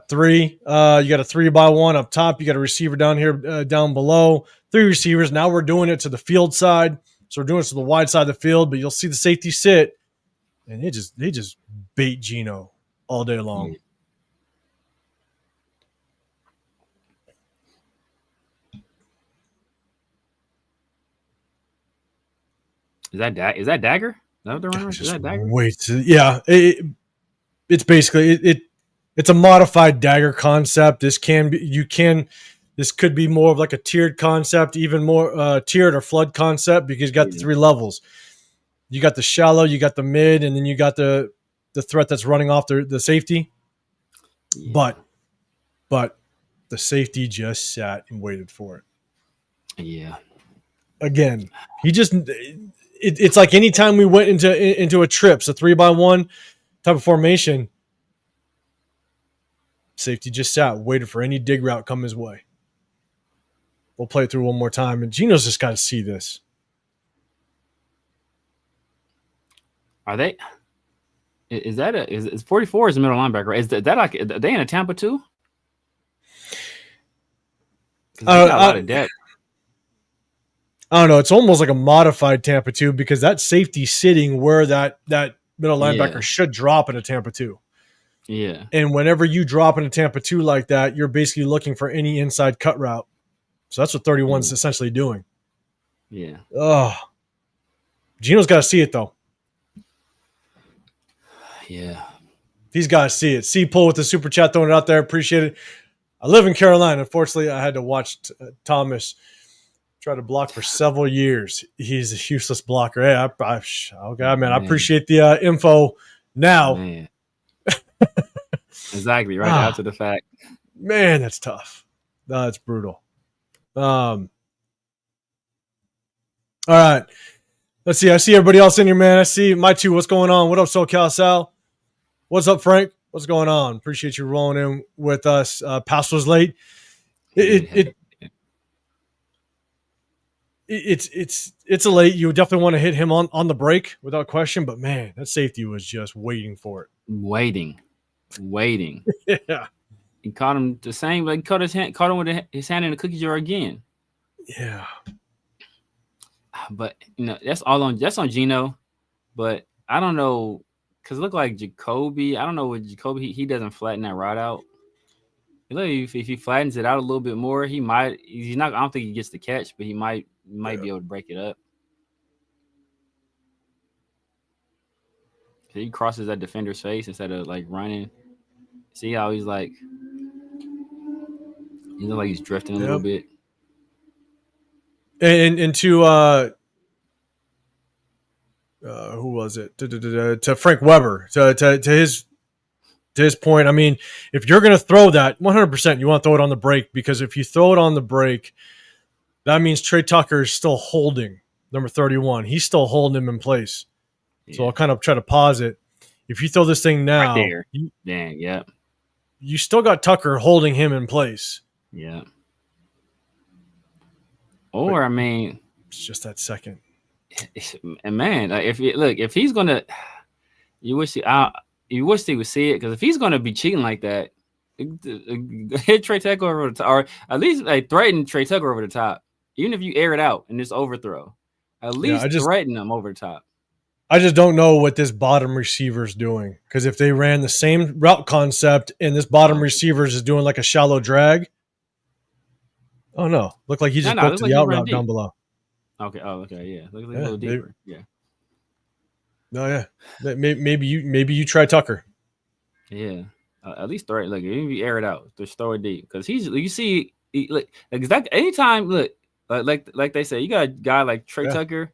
three. You got a 3x1 up top. You got a receiver down here, down below. 3 receivers. Now we're doing it to the field side. So we're doing it to the wide side of the field, but you'll see the safety sit, and they just bait Geno all day long. Is that Dagger? Is that what they're running? Is that Dagger? Wait, yeah. It's basically it's a modified Dagger concept. This could be more of like a tiered concept, even more tiered or flood concept because you got the 3 levels. You got the shallow, you got the mid, and then you got the threat that's running off the safety. Yeah. But the safety just sat and waited for it. Yeah. Again, it's like anytime we went into a trip, so 3x1 type of formation, safety just sat, waited for any dig route come his way. We'll play it through one more time, and Geno's just got to see this. Are they? Is that is 44 is the middle linebacker? Right? Is that like are they in a Tampa too? Got a lot of depth. I don't know. It's almost like a modified Tampa 2 because that safety sitting where that middle linebacker should drop in a Tampa 2. Yeah. And whenever you drop in a Tampa 2 like that, you're basically looking for any inside cut route. So that's what 31's essentially doing. Yeah. Oh. Geno's got to see it, though. Yeah. He's got to see it. C-Pull with the super chat throwing it out there. Appreciate it. I live in Carolina. Unfortunately, I had to watch Thomas try to block for several years. He's a useless blocker. Hey, I appreciate the info now. Man. Exactly, right after the fact. Man, that's tough. That's brutal. All right. Let's see. I see everybody else in here, man. I see my 2. What's going on? What up, SoCal Sal? What's up, Frank? What's going on? Appreciate you rolling in with us. Pass was late. It's a late. You definitely want to hit him on the break without question. But man, that safety was just waiting for it. Waiting. Yeah. He caught him the same. Like caught him with his hand in the cookie jar again. Yeah. But that's on Geno. But I don't know because it looked like Jacoby. I don't know what Jacoby. He doesn't flatten that rod out. If he flattens it out a little bit more, he might. He's not. I don't think he gets the catch, but he might be able to break it up. He crosses that defender's face instead of like running. See how he's like. He looks like he's drifting a little bit. And to who was it? To Frank Weber. To his point, I mean, if you're going to throw that, 100%, you want to throw it on the break, because if you throw it on the break, that means Trey Tucker is still holding number 31. He's still holding him in place. Yeah. So I'll kind of try to pause it. If you throw this thing now, right there. You still got Tucker holding him in place. Yeah. Or, but, I mean, it's just that second. And man, like if he's gonna, you wish he would see it, because if he's gonna be cheating like that, hit Trey Tucker over the top, or at least like threaten Trey Tucker over the top. Even if you air it out in this overthrow, at least threaten him over the top. I just don't know what this bottom receiver is doing, because if they ran the same route concept and this bottom receiver is doing like a shallow drag, oh no, looked like he just broke to the out route down below. Okay. Oh, okay. Yeah. Look a little deeper. Yeah. No, yeah. Maybe you try Tucker. Yeah. At least throw it. Like, if you air it out, just throw it deep, because you see, exactly anytime. Look, like they say, you got a guy like Trey Tucker.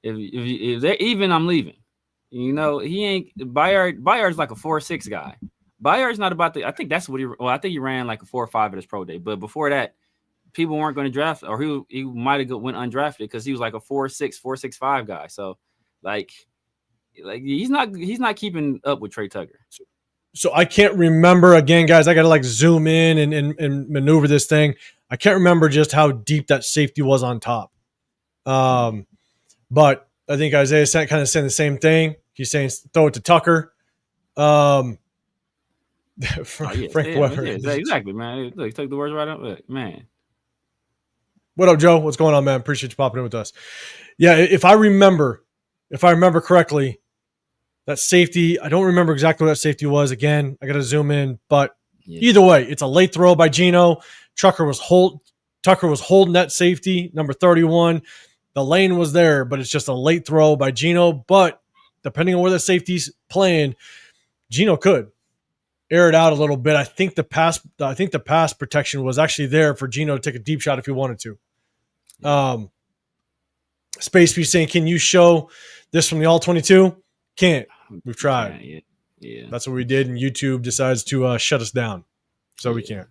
If they're even, I'm leaving. You know, he ain't Bayard's like a 4.6 guy. Bayard's not about the. I think that's what he. Well, I think he ran like a 4.5 at his pro day, but before that, people weren't going to draft, or he might have went undrafted because he was like a 4.6, 4.65 guy. So, like he's not keeping up with Trey Tucker. So I can't remember, again, guys. I got to like zoom in and maneuver this thing. I can't remember just how deep that safety was on top. But I think Isaiah kind of saying the same thing. He's saying throw it to Tucker. Frank Weber. Exactly, man. Look, took the words right out. Look, man. What up, Joe? What's going on, man? Appreciate you popping in with us. Yeah, if I remember correctly, that safety, I don't remember exactly what that safety was. Again, I got to zoom in. But either way, it's a late throw by Geno. Tucker was holding that safety, number 31. The lane was there, but it's just a late throw by Geno. But depending on where the safety's playing, Geno could air it out a little bit. I think the pass protection was actually there for Geno to take a deep shot if he wanted to. Space Beast saying, can you show this from the All-22? Can't. We've tried. Yeah. That's what we did, and YouTube decides to shut us down. So we can't.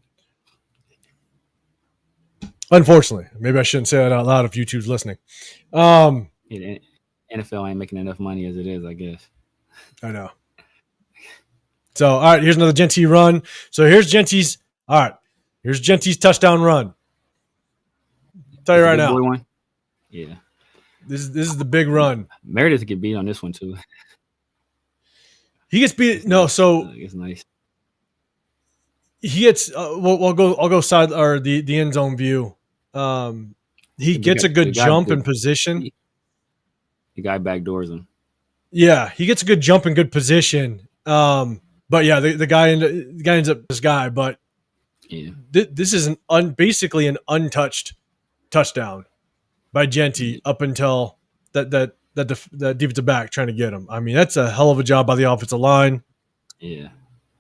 Unfortunately. Maybe I shouldn't say that out loud if YouTube's listening. NFL ain't making enough money as it is, I guess. I know. So, all right, here's another Jeanty run. So here's Jeanty's touchdown run. I'll tell you right now. One? Yeah. This is the big run. Meredith get beat on this one too. He gets beat. No, so it's nice. He gets. I'll go side or the end zone view. He gets a good jump in position. The guy backdoors him. Yeah, he gets a good jump in good position. But yeah, the guy ends up this guy. But yeah, this is basically an untouched touchdown by Jeanty up until that defensive back trying to get him. I mean, that's a hell of a job by the offensive line. Yeah.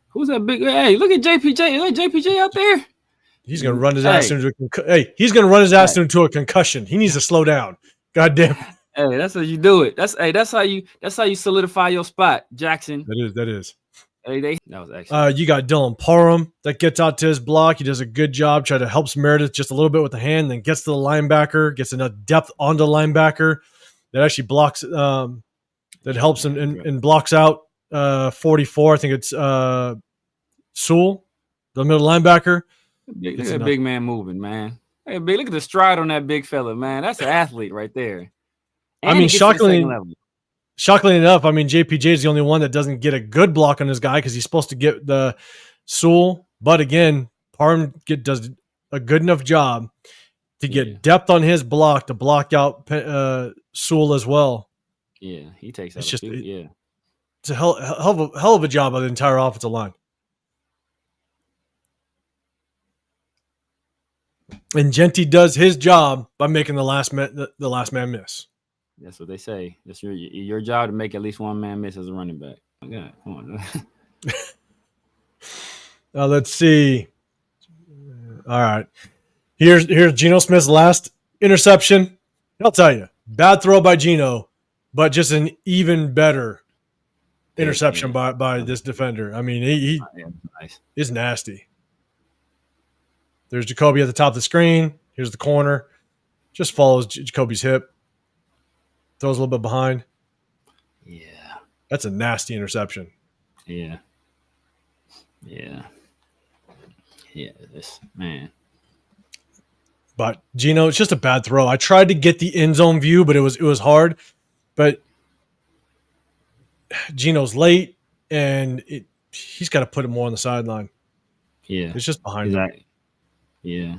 Who's that big? Hey, look at JPJ. Look at JPJ out there. He's gonna run his ass into a concussion. He needs to slow down. God damn. Hey, that's how you do it. That's how you solidify your spot, Jackson. That is. Hey, that was excellent. You got Dylan Parham that gets out to his block. He does a good job, try to help Meredith just a little bit with the hand, then gets to the linebacker, gets enough depth onto the linebacker that actually blocks that helps him and blocks out 44. I think it's Sewell, the middle linebacker. Look at that big man moving, man. Hey, look at the stride on that big fella, man. That's an athlete right there. And I mean, shockingly enough, I mean, JPJ is the only one that doesn't get a good block on this guy because he's supposed to get the Sewell. But again, Parham does a good enough job to get depth on his block to block out Sewell as well. Yeah, he takes out. It's a hell of a job by the entire offensive line. And Jeanty does his job by making the last man miss. That's what they say. That's your job to make at least one man miss as a running back. Oh, God, come on. Let's see. All right. Here's Gino Smith's last interception. I'll tell you, bad throw by Geno, but just an even better interception by this defender. I mean, he nice. is nasty. There's Jacoby at the top of the screen. Here's the corner. Just follows Jacoby's hip. Throws a little bit behind. Yeah. That's a nasty interception. Yeah. This man. But Geno, it's just a bad throw. I tried to get the end zone view, but it was hard. But Geno's late, and he's got to put it more on the sideline. Yeah, it's just behind him. Yeah.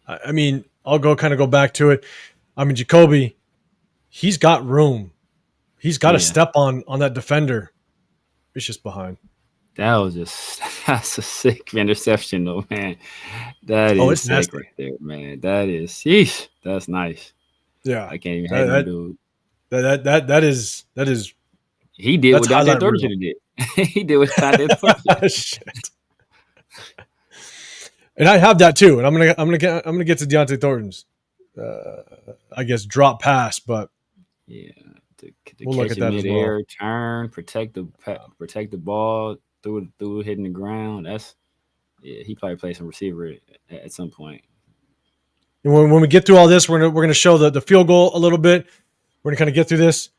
I mean, I'll go back to it. I mean, Jacoby, he's got room. He's got to step on that defender. It's just behind. That's a sick interception though, man. That is sick right there, man. That is sheesh. That's nice. Yeah. I can't even hate him, dude. That is he did what Dante Thornton should have did. He did what Dante Thornton shit. And I have that too. And I'm gonna get to Dante Thornton's I guess drop pass, but yeah. We'll look at that mid-air, as well. Turn, protect the ball, through hitting the ground. He probably played some receiver at some point. And when we get through all this, we're gonna show the field goal a little bit. We're gonna kind of get through this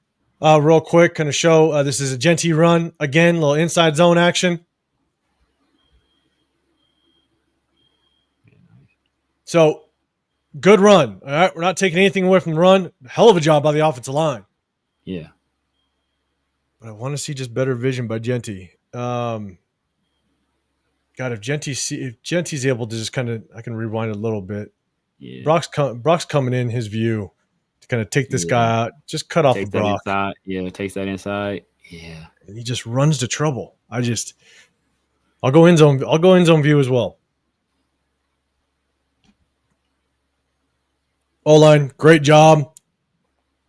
real quick. Kind of show this is a Jeanty run again, a little inside zone action. So good run. All right, we're not taking anything away from the run. Hell of a job by the offensive line. Yeah. But I want to see just better vision by Jeanty. God, if Jeanty's able to just kind of, I can rewind a little bit. Yeah. Brock's coming in his view to kind of take this guy out. Just cut off of Brock. Takes that inside. Yeah. And he just runs to trouble. I'll go end zone view as well. O-line, great job.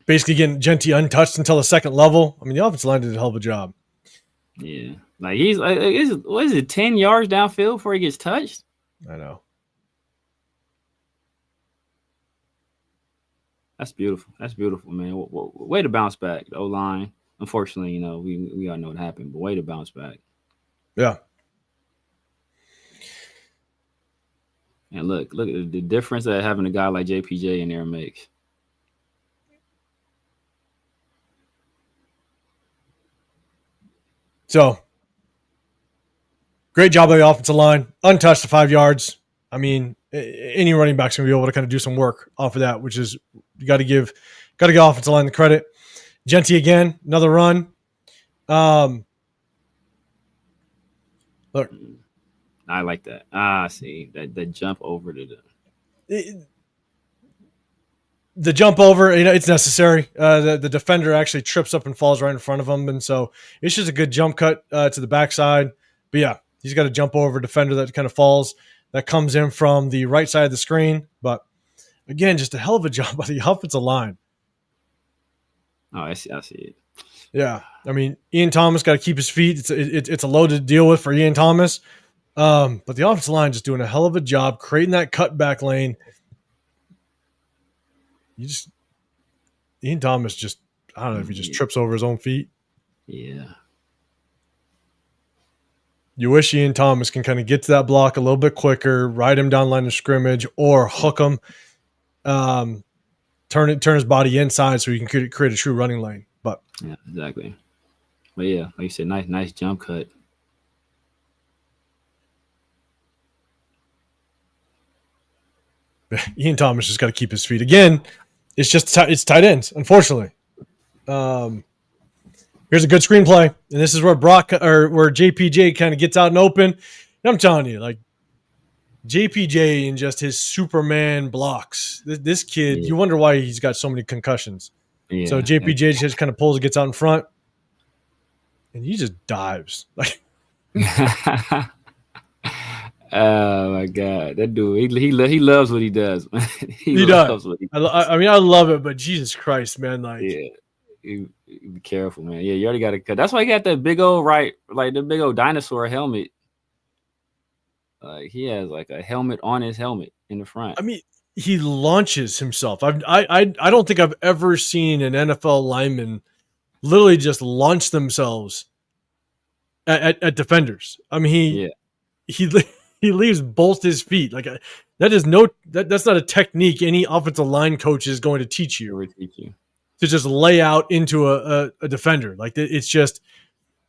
Basically getting Jeanty untouched until the second level. I mean, the offensive line did a hell of a job. Yeah. Like he's what is it, 10 yards downfield before he gets touched? I know. That's beautiful. That's beautiful, man. Way to bounce back, the O-line. Unfortunately, we all know what happened, but way to bounce back. Yeah. And look at the difference that having a guy like JPJ in there makes. So, great job by the offensive line. Untouched to 5 yards. I mean, any running back's going to be able to kind of do some work off of that, which is you got to give offensive line the credit. Jeanty again, another run. Look. I like that. See, that jump over to the jump over, it's necessary. The defender actually trips up and falls right in front of him, and so it's just a good jump cut to the backside. But yeah, he's got to jump over a defender that kind of falls, that comes in from the right side of the screen. But again, just a hell of a job by the offensive line. Oh, I see it. Yeah, I mean, Ian Thomas got to keep his feet. It's a load to deal with for Ian Thomas. But the offensive line just doing a hell of a job creating that cutback lane. Ian Thomas just, I don't know if he just trips over his own feet. Yeah. You wish Ian Thomas can kind of get to that block a little bit quicker, ride him down line of scrimmage, or hook him, turn his body inside so he can create a true running lane. But yeah, exactly. But yeah, like you said, nice jump cut. Ian Thomas just got to keep his feet. Again, it's tight ends, unfortunately. Here's a good screenplay, and this is where where JPJ kind of gets out and open. And I'm telling you, like JPJ and just his Superman blocks. This kid, you wonder why he's got so many concussions. Yeah. So JPJ just kind of pulls and gets out in front, and he just dives. Like, oh my God, that dude! He loves what he does. Man. He does. What he does. I mean, I love it, but Jesus Christ, man! Like, yeah, you be careful, man. Yeah, you already got to cut. That's why he got that big old the big old dinosaur helmet. Like he has like a helmet on his helmet in the front. I mean, he launches himself. I don't think I've ever seen an NFL lineman literally just launch themselves at defenders. I mean, he he leaves both his feet. Like that is that's not a technique any offensive line coach is going to teach you to just lay out into a defender. Like it's just,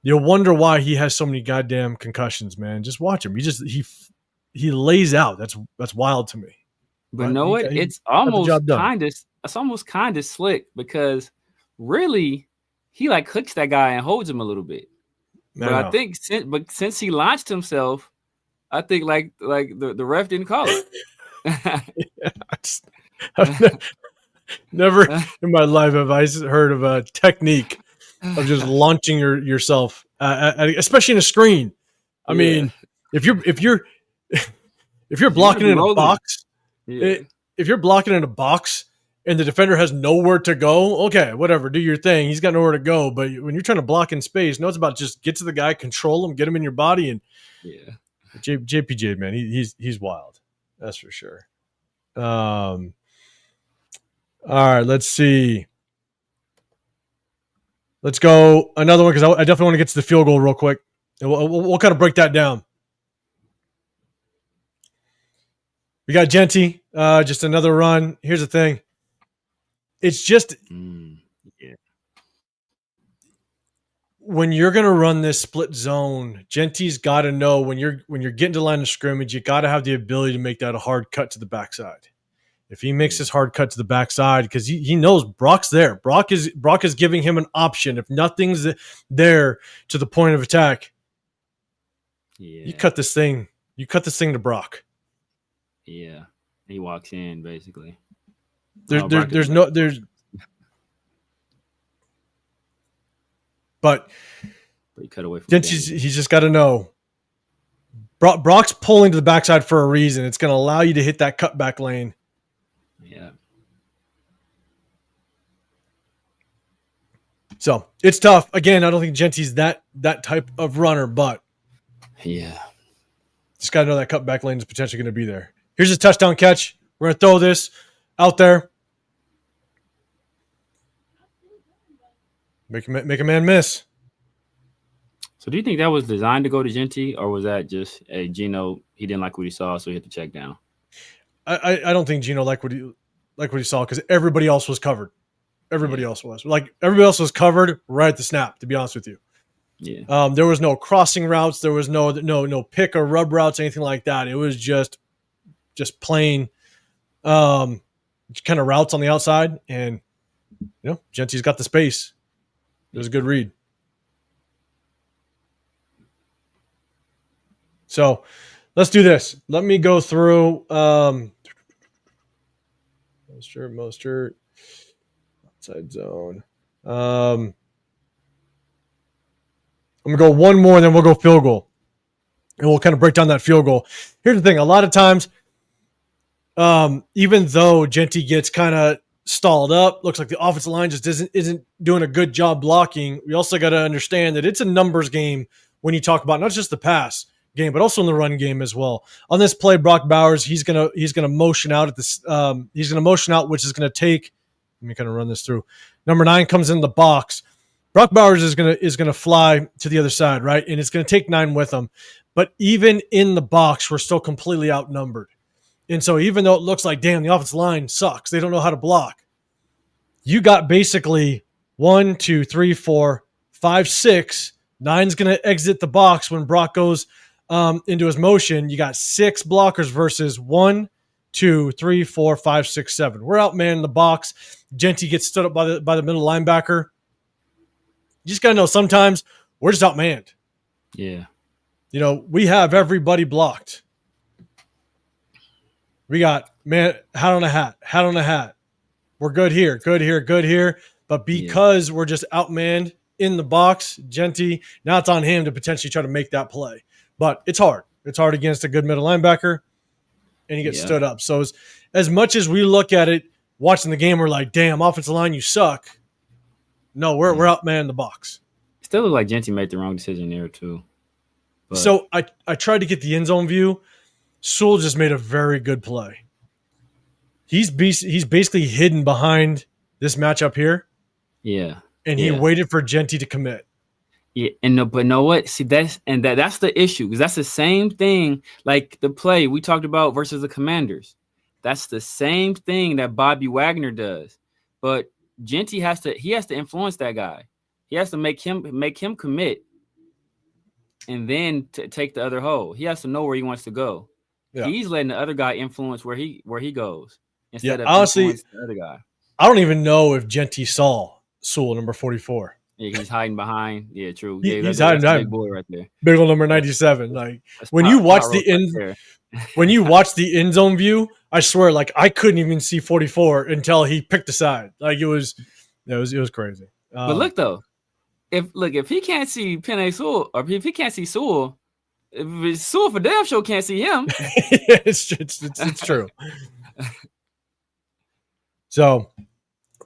you'll wonder why he has so many goddamn concussions, man. Just watch him. He lays out. That's wild to me. But you know what? It's almost kind of slick, because really he like hooks that guy and holds him a little bit. But I think since he launched himself, I think like the ref didn't call it. I've never in my life have I heard of a technique of just launching yourself, especially in a screen. I mean, if you're blocking in a box, if you're blocking in a box and the defender has nowhere to go, okay, whatever, do your thing. He's got nowhere to go. But when you're trying to block in space, no, it's about just get to the guy, control him, get him in your body, and JPJ, man, he's wild. That's for sure. All right, let's see. Let's go another one, because I definitely want to get to the field goal real quick, and we'll kind of break that down. We got Jeanty, just another run. Here's the thing. It's just when you're going to run this split zone, Jeanty's got to know when you're getting to the line of scrimmage, you got to have the ability to make that a hard cut to the backside. If he makes this hard cut to the backside, because he knows Brock's there. Brock is giving him an option. If nothing's there to the point of attack, you cut this thing. You cut this thing to Brock. Yeah, he walks in basically. But he cut away from he's just got to know. Brock's pulling to the backside for a reason. It's going to allow you to hit that cutback lane. Yeah. So it's tough. Again, I don't think Jeanty's that type of runner, but just got to know that cutback lane is potentially going to be there. Here's a touchdown catch. We're going to throw this out there. Make a man miss. So do you think that was designed to go to Jeanty, or was that just a Geno? He didn't like what he saw, so he hit the check down. I don't think Geno liked what he saw, because everybody else was covered. Everybody else was covered right at the snap. To be honest with you, there was no crossing routes. There was no pick or rub routes, anything like that. It was just plain kind of routes on the outside, and Jeanty's got the space. It was a good read. So let's do this. Let me go through Mostert, outside zone. I'm going to go one more, and then we'll go field goal. And we'll kind of break down that field goal. Here's the thing. A lot of times, even though Jeanty gets kind of stalled up, looks like the offensive line just isn't doing a good job blocking, we also got to understand that it's a numbers game when you talk about not just the pass game, but also in the run game as well. On this play, Brock Bowers, he's gonna motion out at this. He's gonna motion out, which is gonna take. Let me kind of run this through. Number 9 comes in the box. Brock Bowers is gonna fly to the other side, right, and it's gonna take 9 with him. But even in the box, we're still completely outnumbered. And so even though it looks like, damn, the offensive line sucks, they don't know how to block. You got basically 1, 2, 3, 4, 5, 6. 9's going to exit the box when Brock goes into his motion. You got 6 blockers versus 1, 2, 3, 4, 5, 6, 7. We're outmanning the box. Jeanty gets stood up by the middle linebacker. You just got to know sometimes we're just outmanned. Yeah. We have everybody blocked. We got, man, hat on a hat. We're good here. But because we're just outmanned in the box, Jeanty, now it's on him to potentially try to make that play. But it's hard. It's hard against a good middle linebacker, and he gets stood up. So as much as we look at it, watching the game, we're like, damn, offensive line, you suck. No, we're outmanned in the box. It still looked like Jeanty made the wrong decision there, too. But. So I tried to get the end zone view. Sewell just made a very good play. He's basically hidden behind this matchup here. Yeah. And he waited for Jeanty to commit. Yeah, but know what? See, that's the issue, because that's the same thing like the play we talked about versus the Commanders. That's the same thing that Bobby Wagner does. But Jeanty has to influence that guy. He has to make him commit, and then take the other hole. He has to know where he wants to go. Yeah. He's letting the other guy influence where he goes instead of honestly, the other guy. I don't even know if Jeanty saw Sewell number 44. Yeah, he's hiding behind. Yeah, true. He's hiding behind. Big boy right there. Big old number 97. Like when you watch the end zone view, I swear, like I couldn't even see 44 until he picked a side. Like it was crazy. But look though, if he can't see Penei Sewell, or if he can't see Sewell, if Sewell for damn sure can't see him. Yeah, it's true. So.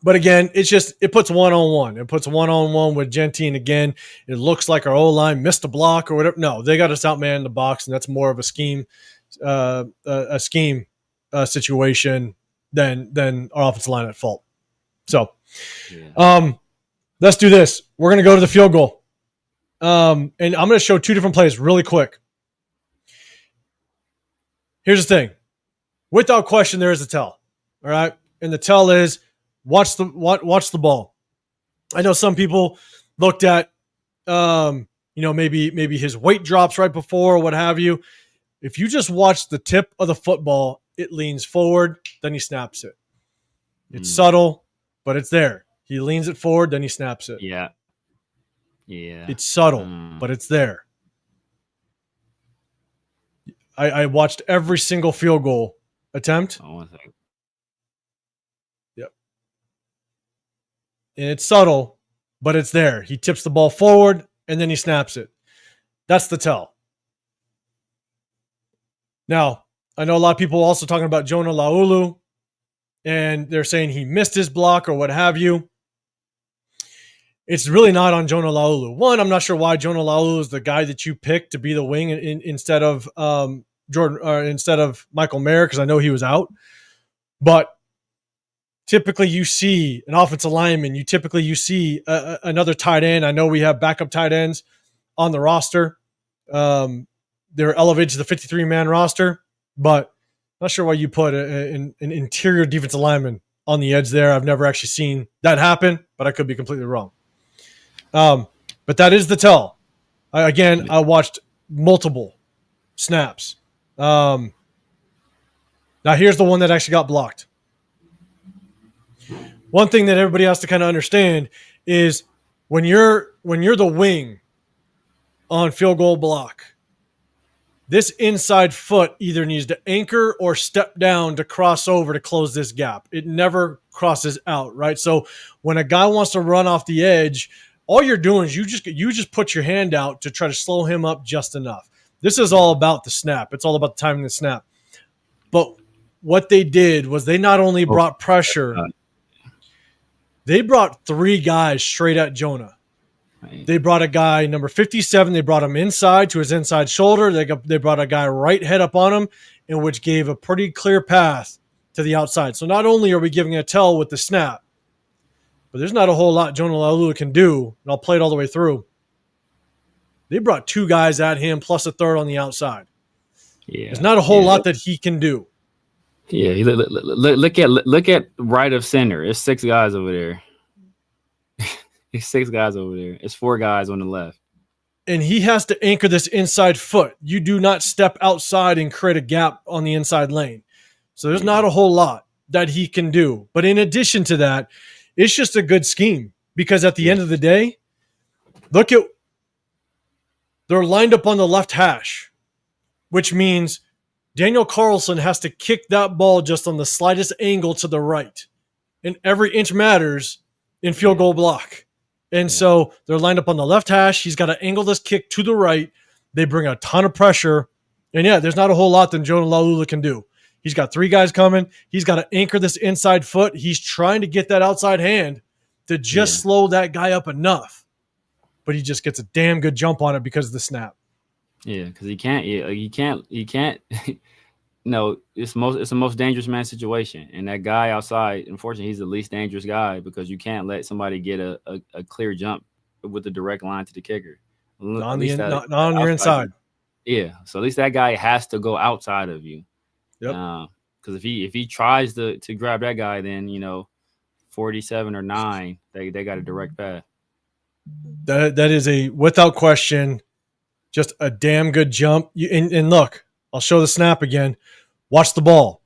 But again, it puts one-on-one. It puts one-on-one with Jeanty, and again, it looks like our O-line missed a block or whatever. No, they got us outman in the box, and that's more of a scheme situation than our offensive line at fault. So, let's do this. We're going to go to the field goal, and I'm going to show two different plays really quick. Here's the thing: without question, there is a tell. All right, and the tell is. Watch the ball. I know some people looked at, maybe his weight drops right before or what have you. If you just watch the tip of the football, it leans forward, then he snaps it. It's subtle, but it's there. He leans it forward, then he snaps it. Yeah. It's subtle, but it's there. I watched every single field goal attempt. Oh, 1 second. And it's subtle, but it's there. He tips the ball forward, and then he snaps it. That's the tell. Now, I know a lot of people also talking about Jonah Laulu, and they're saying he missed his block or what have you. It's really not on Jonah Laulu. One, I'm not sure why Jonah Laulu is the guy that you picked to be the wing instead of instead of Michael Mayer, because I know he was out. But typically, you see an offensive lineman. You see another tight end. I know we have backup tight ends on the roster. They're elevated to the 53-man roster, but I'm not sure why you put an interior defensive lineman on the edge there. I've never actually seen that happen, but I could be completely wrong. But that is the tell. I watched multiple snaps. Now, here's the one that actually got blocked. One thing that everybody has to kind of understand is when you're the wing on field goal block, this inside foot either needs to anchor or step down to cross over to close this gap. It never crosses out, right? So when a guy wants to run off the edge, all you're doing is you just put your hand out to try to slow him up just enough. This is all about the snap. It's all about the timing of the snap. But what they did was they not only brought pressure, they brought three guys straight at Jonah. They brought a guy, number 57. They brought him inside to his inside shoulder. They brought a guy right head up on him, in which gave a pretty clear path to the outside. So not only are we giving a tell with the snap, but there's not a whole lot Jonah Laulu can do, and I'll play it all the way through. They brought two guys at him plus a third on the outside. Yeah, there's not a whole lot that he can do. Yeah, look at right of center. There's 6 guys over there. There's 6 guys over there. It's 4 guys on the left. And he has to anchor this inside foot. You do not step outside and create a gap on the inside lane. So there's not a whole lot that he can do. But in addition to that, it's just a good scheme. Because at the end of the day, they're lined up on the left hash, which means Daniel Carlson has to kick that ball just on the slightest angle to the right. And every inch matters in field goal block. And so they're lined up on the left hash. He's got to angle this kick to the right. They bring a ton of pressure. And there's not a whole lot that Jonah Laulu can do. He's got 3 guys coming. He's got to anchor this inside foot. He's trying to get that outside hand to just slow that guy up enough. But he just gets a damn good jump on it because of the snap. Yeah, because he can't. No, it's the most dangerous man situation. And that guy outside, unfortunately, he's the least dangerous guy because you can't let somebody get a clear jump with a direct line to the kicker. Not At on least that, not that on your outside, inside. yeah. So at least that guy has to go outside of you. Yep. Because if he tries to grab that guy, then 47 or 9, they got a direct path. That is a without question, just a damn good jump. And look, I'll show the snap again. Watch the ball.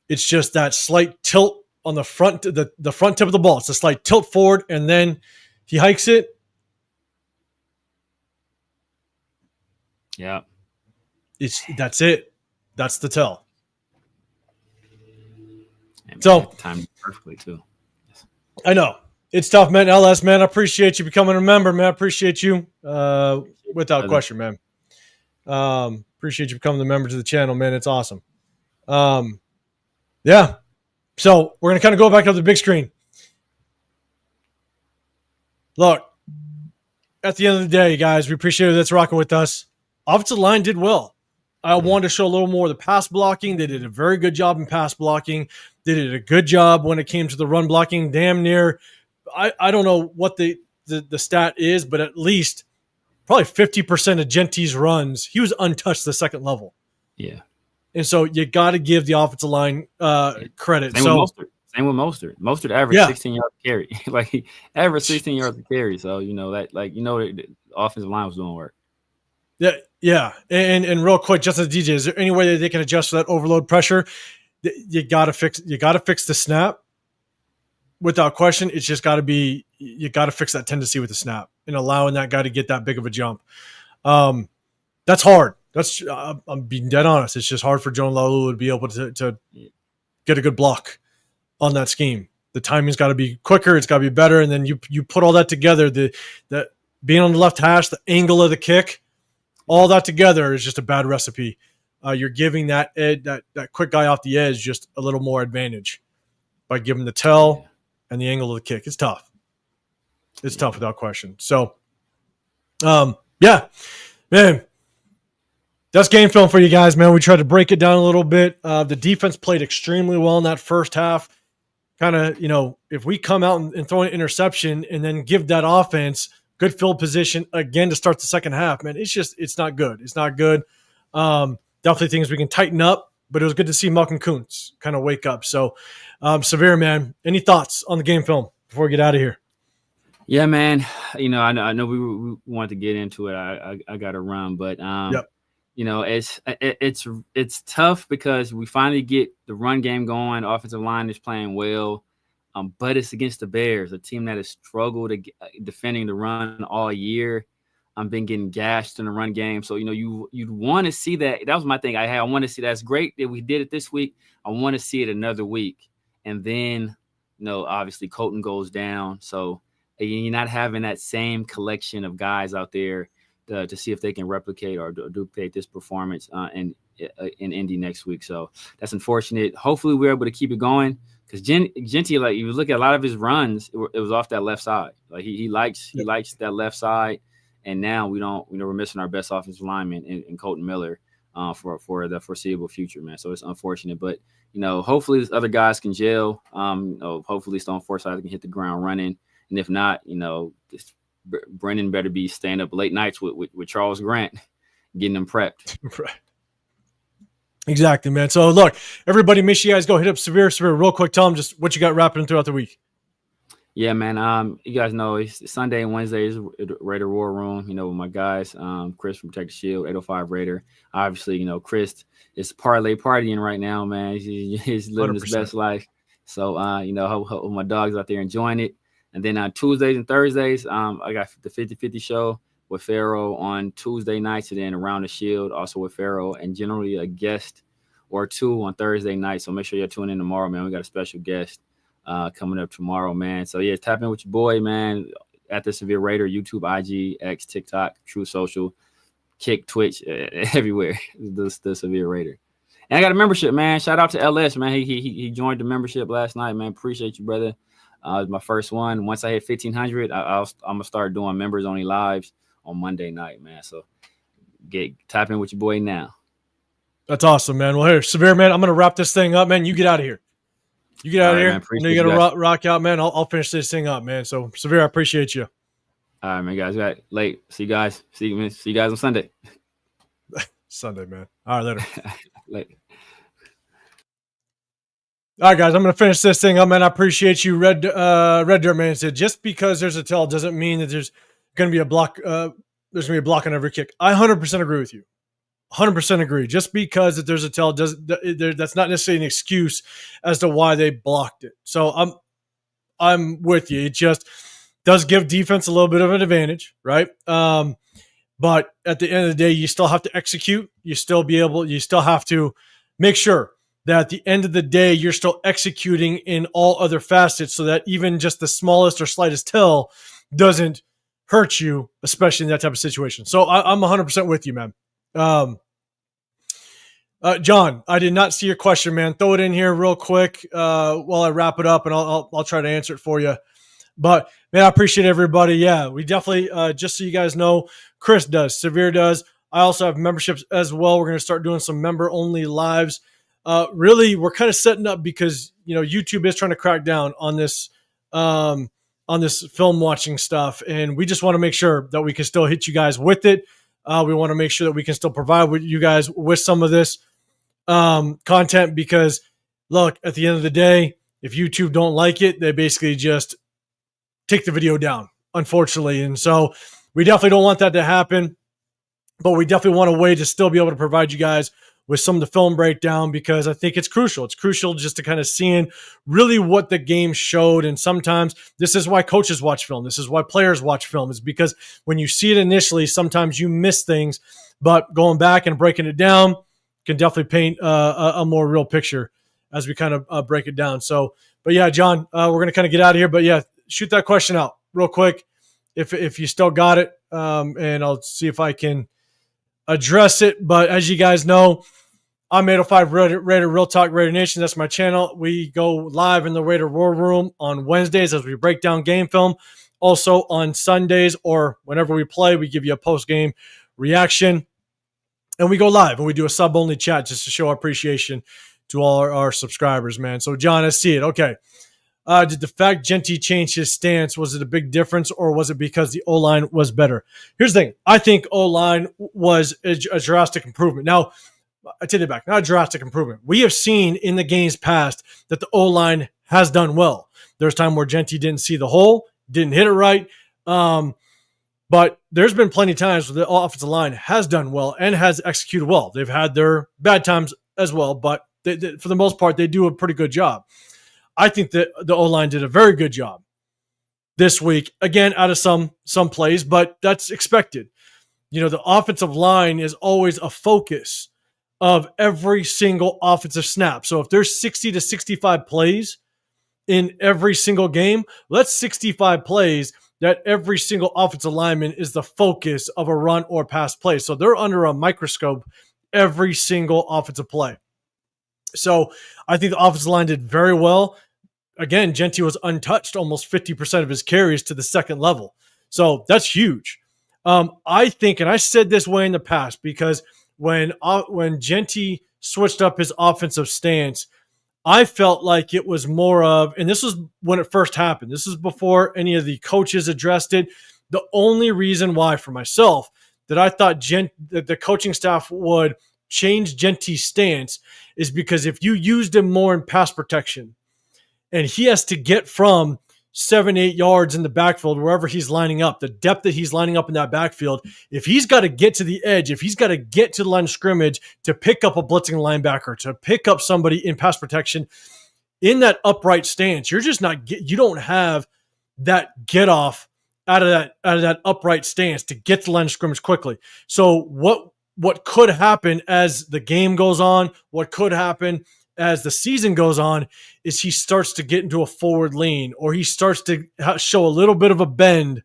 It's just that slight tilt on the front, the front tip of the ball. It's a slight tilt forward, and then he hikes it. Yeah. That's it. That's the tell. And So timed perfectly too. I know it's tough, man. LS, man, I appreciate you becoming a member, man. I appreciate you, without question, man. Appreciate you becoming the member to the channel, man. It's awesome. Yeah. So we're gonna kind of go back to the big screen. Look, at the end of the day, guys, we appreciate it that's rocking with us. Offensive line did well. I wanted to show a little more of the pass blocking. They did a very good job in pass blocking. They did a good job when it came to the run blocking. Damn near, I don't know what the stat is, but at least probably 50% of Jeanty's runs, he was untouched the second level. Yeah. And so you got to give the offensive line credit. Same with Mostert. Mostert averaged 16 yards to carry. Like he averaged 16 yards to carry. So the offensive line was doing work. Yeah. And real quick, just as DJ, is there any way that they can adjust for that overload pressure? You got to fix the snap. Without question, it's just got to be, you got to fix that tendency with the snap and allowing that guy to get that big of a jump. That's hard. I'm being dead honest. It's just hard for Joan Laulu to be able to get a good block on that scheme. The timing's got to be quicker. It's got to be better. And then you put all that together, that being on the left hash, the angle of the kick, all that together is just a bad recipe. You're giving that quick guy off the edge just a little more advantage by giving the tell and the angle of the kick. It's tough. It's tough without question. So, yeah, man, that's game film for you guys, man. We tried to break it down a little bit. The defense played extremely well in that first half. Kind of, if we come out and throw an interception and then give that offense good field position again to start the second half, man, it's not good. It's not good. Definitely things we can tighten up, but it was good to see Malcolm Kuntz kind of wake up. So, Severe, man, any thoughts on the game film before we get out of here? Yeah, man. I know we wanted to get into it. I got to run, but Yep. It's tough because we finally get the run game going. Offensive line is playing well, but it's against the Bears, a team that has struggled defending the run all year. I've been getting gashed in the run game. So, you'd want to see that. That was my thing. I want to see that's great that we did it this week. I want to see it another week. And then, obviously Colton goes down. So you're not having that same collection of guys out there to see if they can replicate or duplicate this performance in Indy next week. So that's unfortunate. Hopefully we're able to keep it going because Jeanty, like you look at a lot of his runs, it was off that left side. Like he likes that left side. And now we're missing our best offensive lineman in Colton Miller for the foreseeable future, man. So it's unfortunate, but hopefully these other guys can gel. Hopefully Stone Forsythe can hit the ground running, and if not, Brennan better be staying up late nights with Charles Grant, getting them prepped. Right. Exactly, man. So look, everybody, make sure you guys go hit up Severe real quick. Tell them just what you got wrapping throughout the week. Yeah, man. You guys know it's Sunday and Wednesday is Raider War Room, with my guys, Chris from Protect the Shield, 805 Raider. Obviously, Chris is parlay partying right now, man. He's living 100%. His best life. So, hope my dogs out there enjoying it. And then on Tuesdays and Thursdays, I got the 50-50 show with Pharaoh on Tuesday nights, and then Around the Shield also with Pharaoh, and generally a guest or two on Thursday night. So make sure you're tuning in tomorrow, man. We got a special guest coming up tomorrow, man. So yeah, tap in with your boy, man, at the Severe Raider, YouTube, IG, X, TikTok, True Social, Kick, Twitch, everywhere. The Severe Raider. And I got a membership, man. Shout out to LS, man. He joined the membership last night, man. Appreciate you, brother. It was my first one. Once I hit 1,500, I'm gonna start doing members only lives on Monday night, man. So tap in with your boy now. That's awesome, man. Well, here, Severe, man, I'm going to wrap this thing up, man. You get out of here. You get out All of right, here. man. I know Appreciate you you got guys. to rock out, man. I'll finish this thing up, man. So, Severe, I appreciate you. All right, man, guys. Got late. See you guys. See you guys on Sunday. Sunday, man. All right, later. Late. All right, guys, I'm going to finish this thing up, man. I appreciate you. Red Dirt Man said, just because there's a tell doesn't mean that there's going to be a block. There's going to be a block on every kick. I 100% agree with you. 100% agree. Just because that there's a tell that's not necessarily an excuse as to why they blocked it. So I'm with you. It just does give defense a little bit of an advantage, right? But at the end of the day, you still have to execute. You still have to make sure that at the end of the day, you're still executing in all other facets so that even just the smallest or slightest tell doesn't hurt you, especially in that type of situation. So I'm 100% with you, man. John, I did not see your question, man. Throw it in here real quick while I wrap it up, and I'll try to answer it for you. But man, I appreciate everybody. Yeah, we definitely just so you guys know, Chris does, Severe does. I also have memberships as well. We're going to start doing some member only lives. Really, we're kind of setting up because YouTube is trying to crack down on this film watching stuff, and we just want to make sure that we can still hit you guys with it. We want to make sure that we can still provide with you guys with some of this content because, look, at the end of the day, if YouTube don't like it, they basically just take the video down, unfortunately. And so we definitely don't want that to happen, but we definitely want a way to still be able to provide you guys with some of the film breakdown because I think it's crucial. It's crucial just to kind of seeing really what the game showed. And sometimes this is why coaches watch film. This is why players watch film, is because when you see it initially, sometimes you miss things, but going back and breaking it down can definitely paint a more real picture as we kind of break it down. So, but yeah, John, we're going to kind of get out of here, but yeah, shoot that question out real quick if you still got it, and I'll see if I can address it. But as you guys know, I'm 805 Raider Real Talk Raider Nation. That's my channel. We go live in the Raider War Room on Wednesdays as we break down game film. Also on Sundays or whenever we play, we give you a post-game reaction. And we go live and we do a sub-only chat just to show our appreciation to all our subscribers, man. So, John, I see it. Okay. Did the fact Jeanty changed his stance, was it a big difference, or was it because the O-line was better? Here's the thing. I think O-line was a drastic improvement. Now, I take it back. Not a drastic improvement. We have seen in the games past that the O-line has done well. There's time where Jeanty didn't see the hole, didn't hit it right. But there's been plenty of times where the offensive line has done well and has executed well. They've had their bad times as well, but for the most part, they do a pretty good job. I think that the O-line did a very good job this week. Again, out of some plays, but that's expected. The offensive line is always a focus of every single offensive snap. So if there's 60 to 65 plays in every single game, that's 65 plays that every single offensive lineman is the focus of a run or pass play. So they're under a microscope every single offensive play. So I think the offensive line did very well. Again, Jeanty was untouched almost 50% of his carries to the second level. So that's huge. I think, and I said this way in the past, because when Jeanty switched up his offensive stance, I felt like it was more of, and this was when it first happened. This is before any of the coaches addressed it. The only reason why, for myself, that I thought that the coaching staff would change Jeanty's stance is because if you used him more in pass protection, and he has to get from 7-8 yards in the backfield, wherever he's lining up, the depth that he's lining up in that backfield, if he's got to get to the edge, if he's got to get to the line of scrimmage to pick up a blitzing linebacker, to pick up somebody in pass protection, in that upright stance, you're just not, you don't have that get off out of that upright stance to get to the line of scrimmage quickly. So what could happen as the game goes on, what could happen as the season goes on, is he starts to get into a forward lean, or he starts to show a little bit of a bend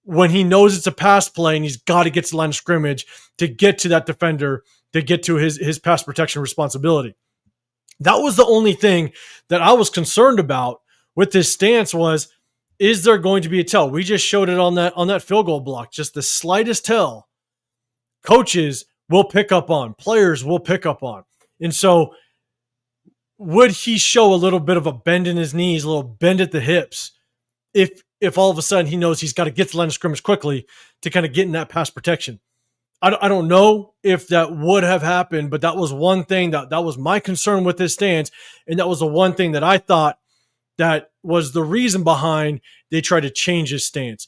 when he knows it's a pass play and he's got to get to the line of scrimmage to get to that defender, to get to his pass protection responsibility. That was the only thing that I was concerned about with this stance was, is there going to be a tell? We just showed it on that field goal block, just the slightest tell. Coaches will pick up on, players will pick up on. And so would he show a little bit of a bend in his knees, a little bend at the hips, if all of a sudden he knows he's got to get to the line of scrimmage quickly to kind of get in that pass protection? I don't know if that would have happened, but that was one thing that was my concern with his stance, and that was the one thing that I thought that was the reason behind they tried to change his stance.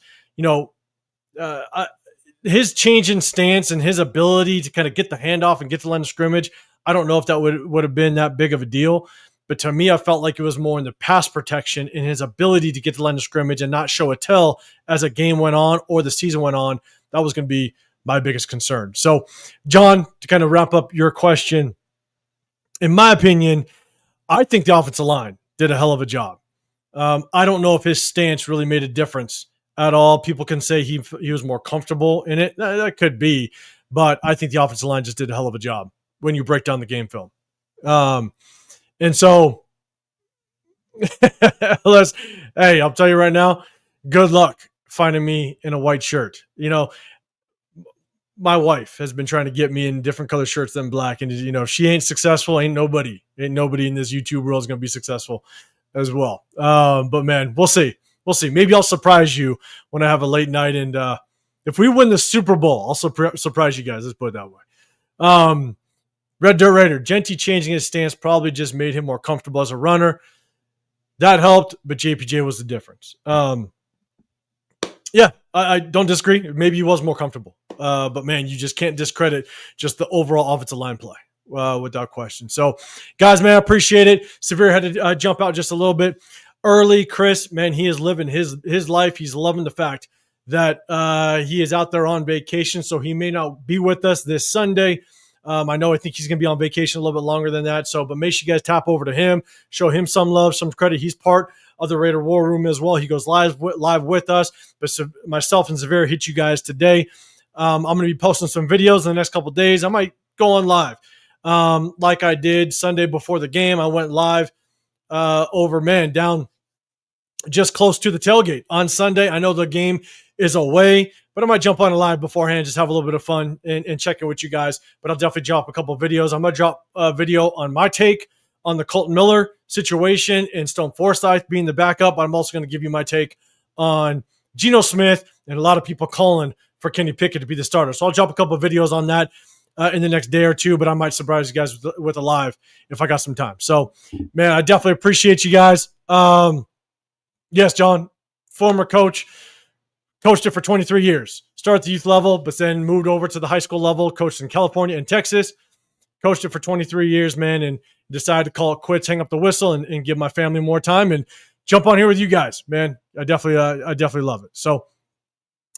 His change in stance and his ability to kind of get the handoff and get to the line of scrimmage, I don't know if that would have been that big of a deal. But to me, I felt like it was more in the pass protection and his ability to get to the line of scrimmage and not show a tell as a game went on or the season went on. That was going to be my biggest concern. So, John, to kind of wrap up your question, in my opinion, I think the offensive line did a hell of a job. I don't know if his stance really made a difference at all. People can say he was more comfortable in it. That could be, but I think the offensive line just did a hell of a job when you break down the game film. And so, I'll tell you right now, good luck finding me in a white shirt. My wife has been trying to get me in different color shirts than black. And, if she ain't successful, ain't nobody in this YouTube world is going to be successful as well. But, man, we'll see. We'll see. Maybe I'll surprise you when I have a late night. And if we win the Super Bowl, I'll surprise you guys. Let's put it that way. Red Dirt Raider, Jeanty changing his stance probably just made him more comfortable as a runner. That helped, but JPJ was the difference. I don't disagree. Maybe he was more comfortable. But, man, you just can't discredit just the overall offensive line play without question. So, guys, man, I appreciate it. Severe had to jump out just a little bit early. Chris, man, he is living his life. He's loving the fact that he is out there on vacation, so he may not be with us this Sunday. I think he's going to be on vacation a little bit longer than that. But make sure you guys tap over to him, show him some love, some credit. He's part of the Raider War Room as well. He goes live with us. But myself and Severe hit you guys today. I'm going to be posting some videos in the next couple of days. I might go on live like I did Sunday before the game. I went live down just close to the tailgate on Sunday. I know the game is away, but I might jump on a live beforehand, just have a little bit of fun and check in with you guys. But I'll definitely drop a couple of videos. I'm going to drop a video on my take on the Colton Miller situation and Stone Forsythe being the backup. I'm also going to give you my take on Gino Smith and a lot of people calling for Kenny Pickett to be the starter. So I'll drop a couple of videos on that in the next day or two, but I might surprise you guys with a live if I got some time. So, man, I definitely appreciate you guys. Yes, John, former coach, coached it for 23 years. Started at the youth level, but then moved over to the high school level, coached in California and Texas. Coached it for 23 years, man, and decided to call it quits, hang up the whistle, and give my family more time and jump on here with you guys, man. I definitely love it. So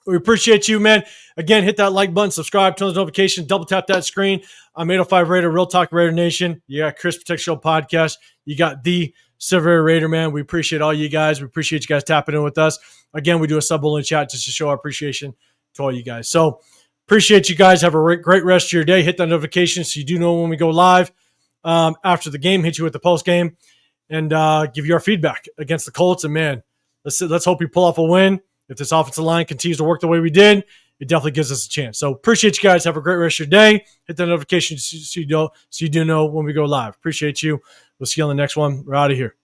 we appreciate you, man. Again, hit that like button, subscribe, turn on notifications, double tap that screen. I'm 805 Raider, Real Talk Raider Nation. You got Chris Protect Show podcast. You got the Silver Raider, man. We appreciate all you guys. We appreciate you guys tapping in with us. Again, we do a sub-only chat just to show our appreciation to all you guys. So appreciate you guys. Have a great rest of your day. Hit that notification so you do know when we go live after the game. Hit you with the post game and give you our feedback against the Colts. And man, let's hope we pull off a win. If this offensive line continues to work the way we did, it definitely gives us a chance. So appreciate you guys. Have a great rest of your day. Hit that notification so you do know when we go live. Appreciate you. We'll see you on the next one. We're out of here.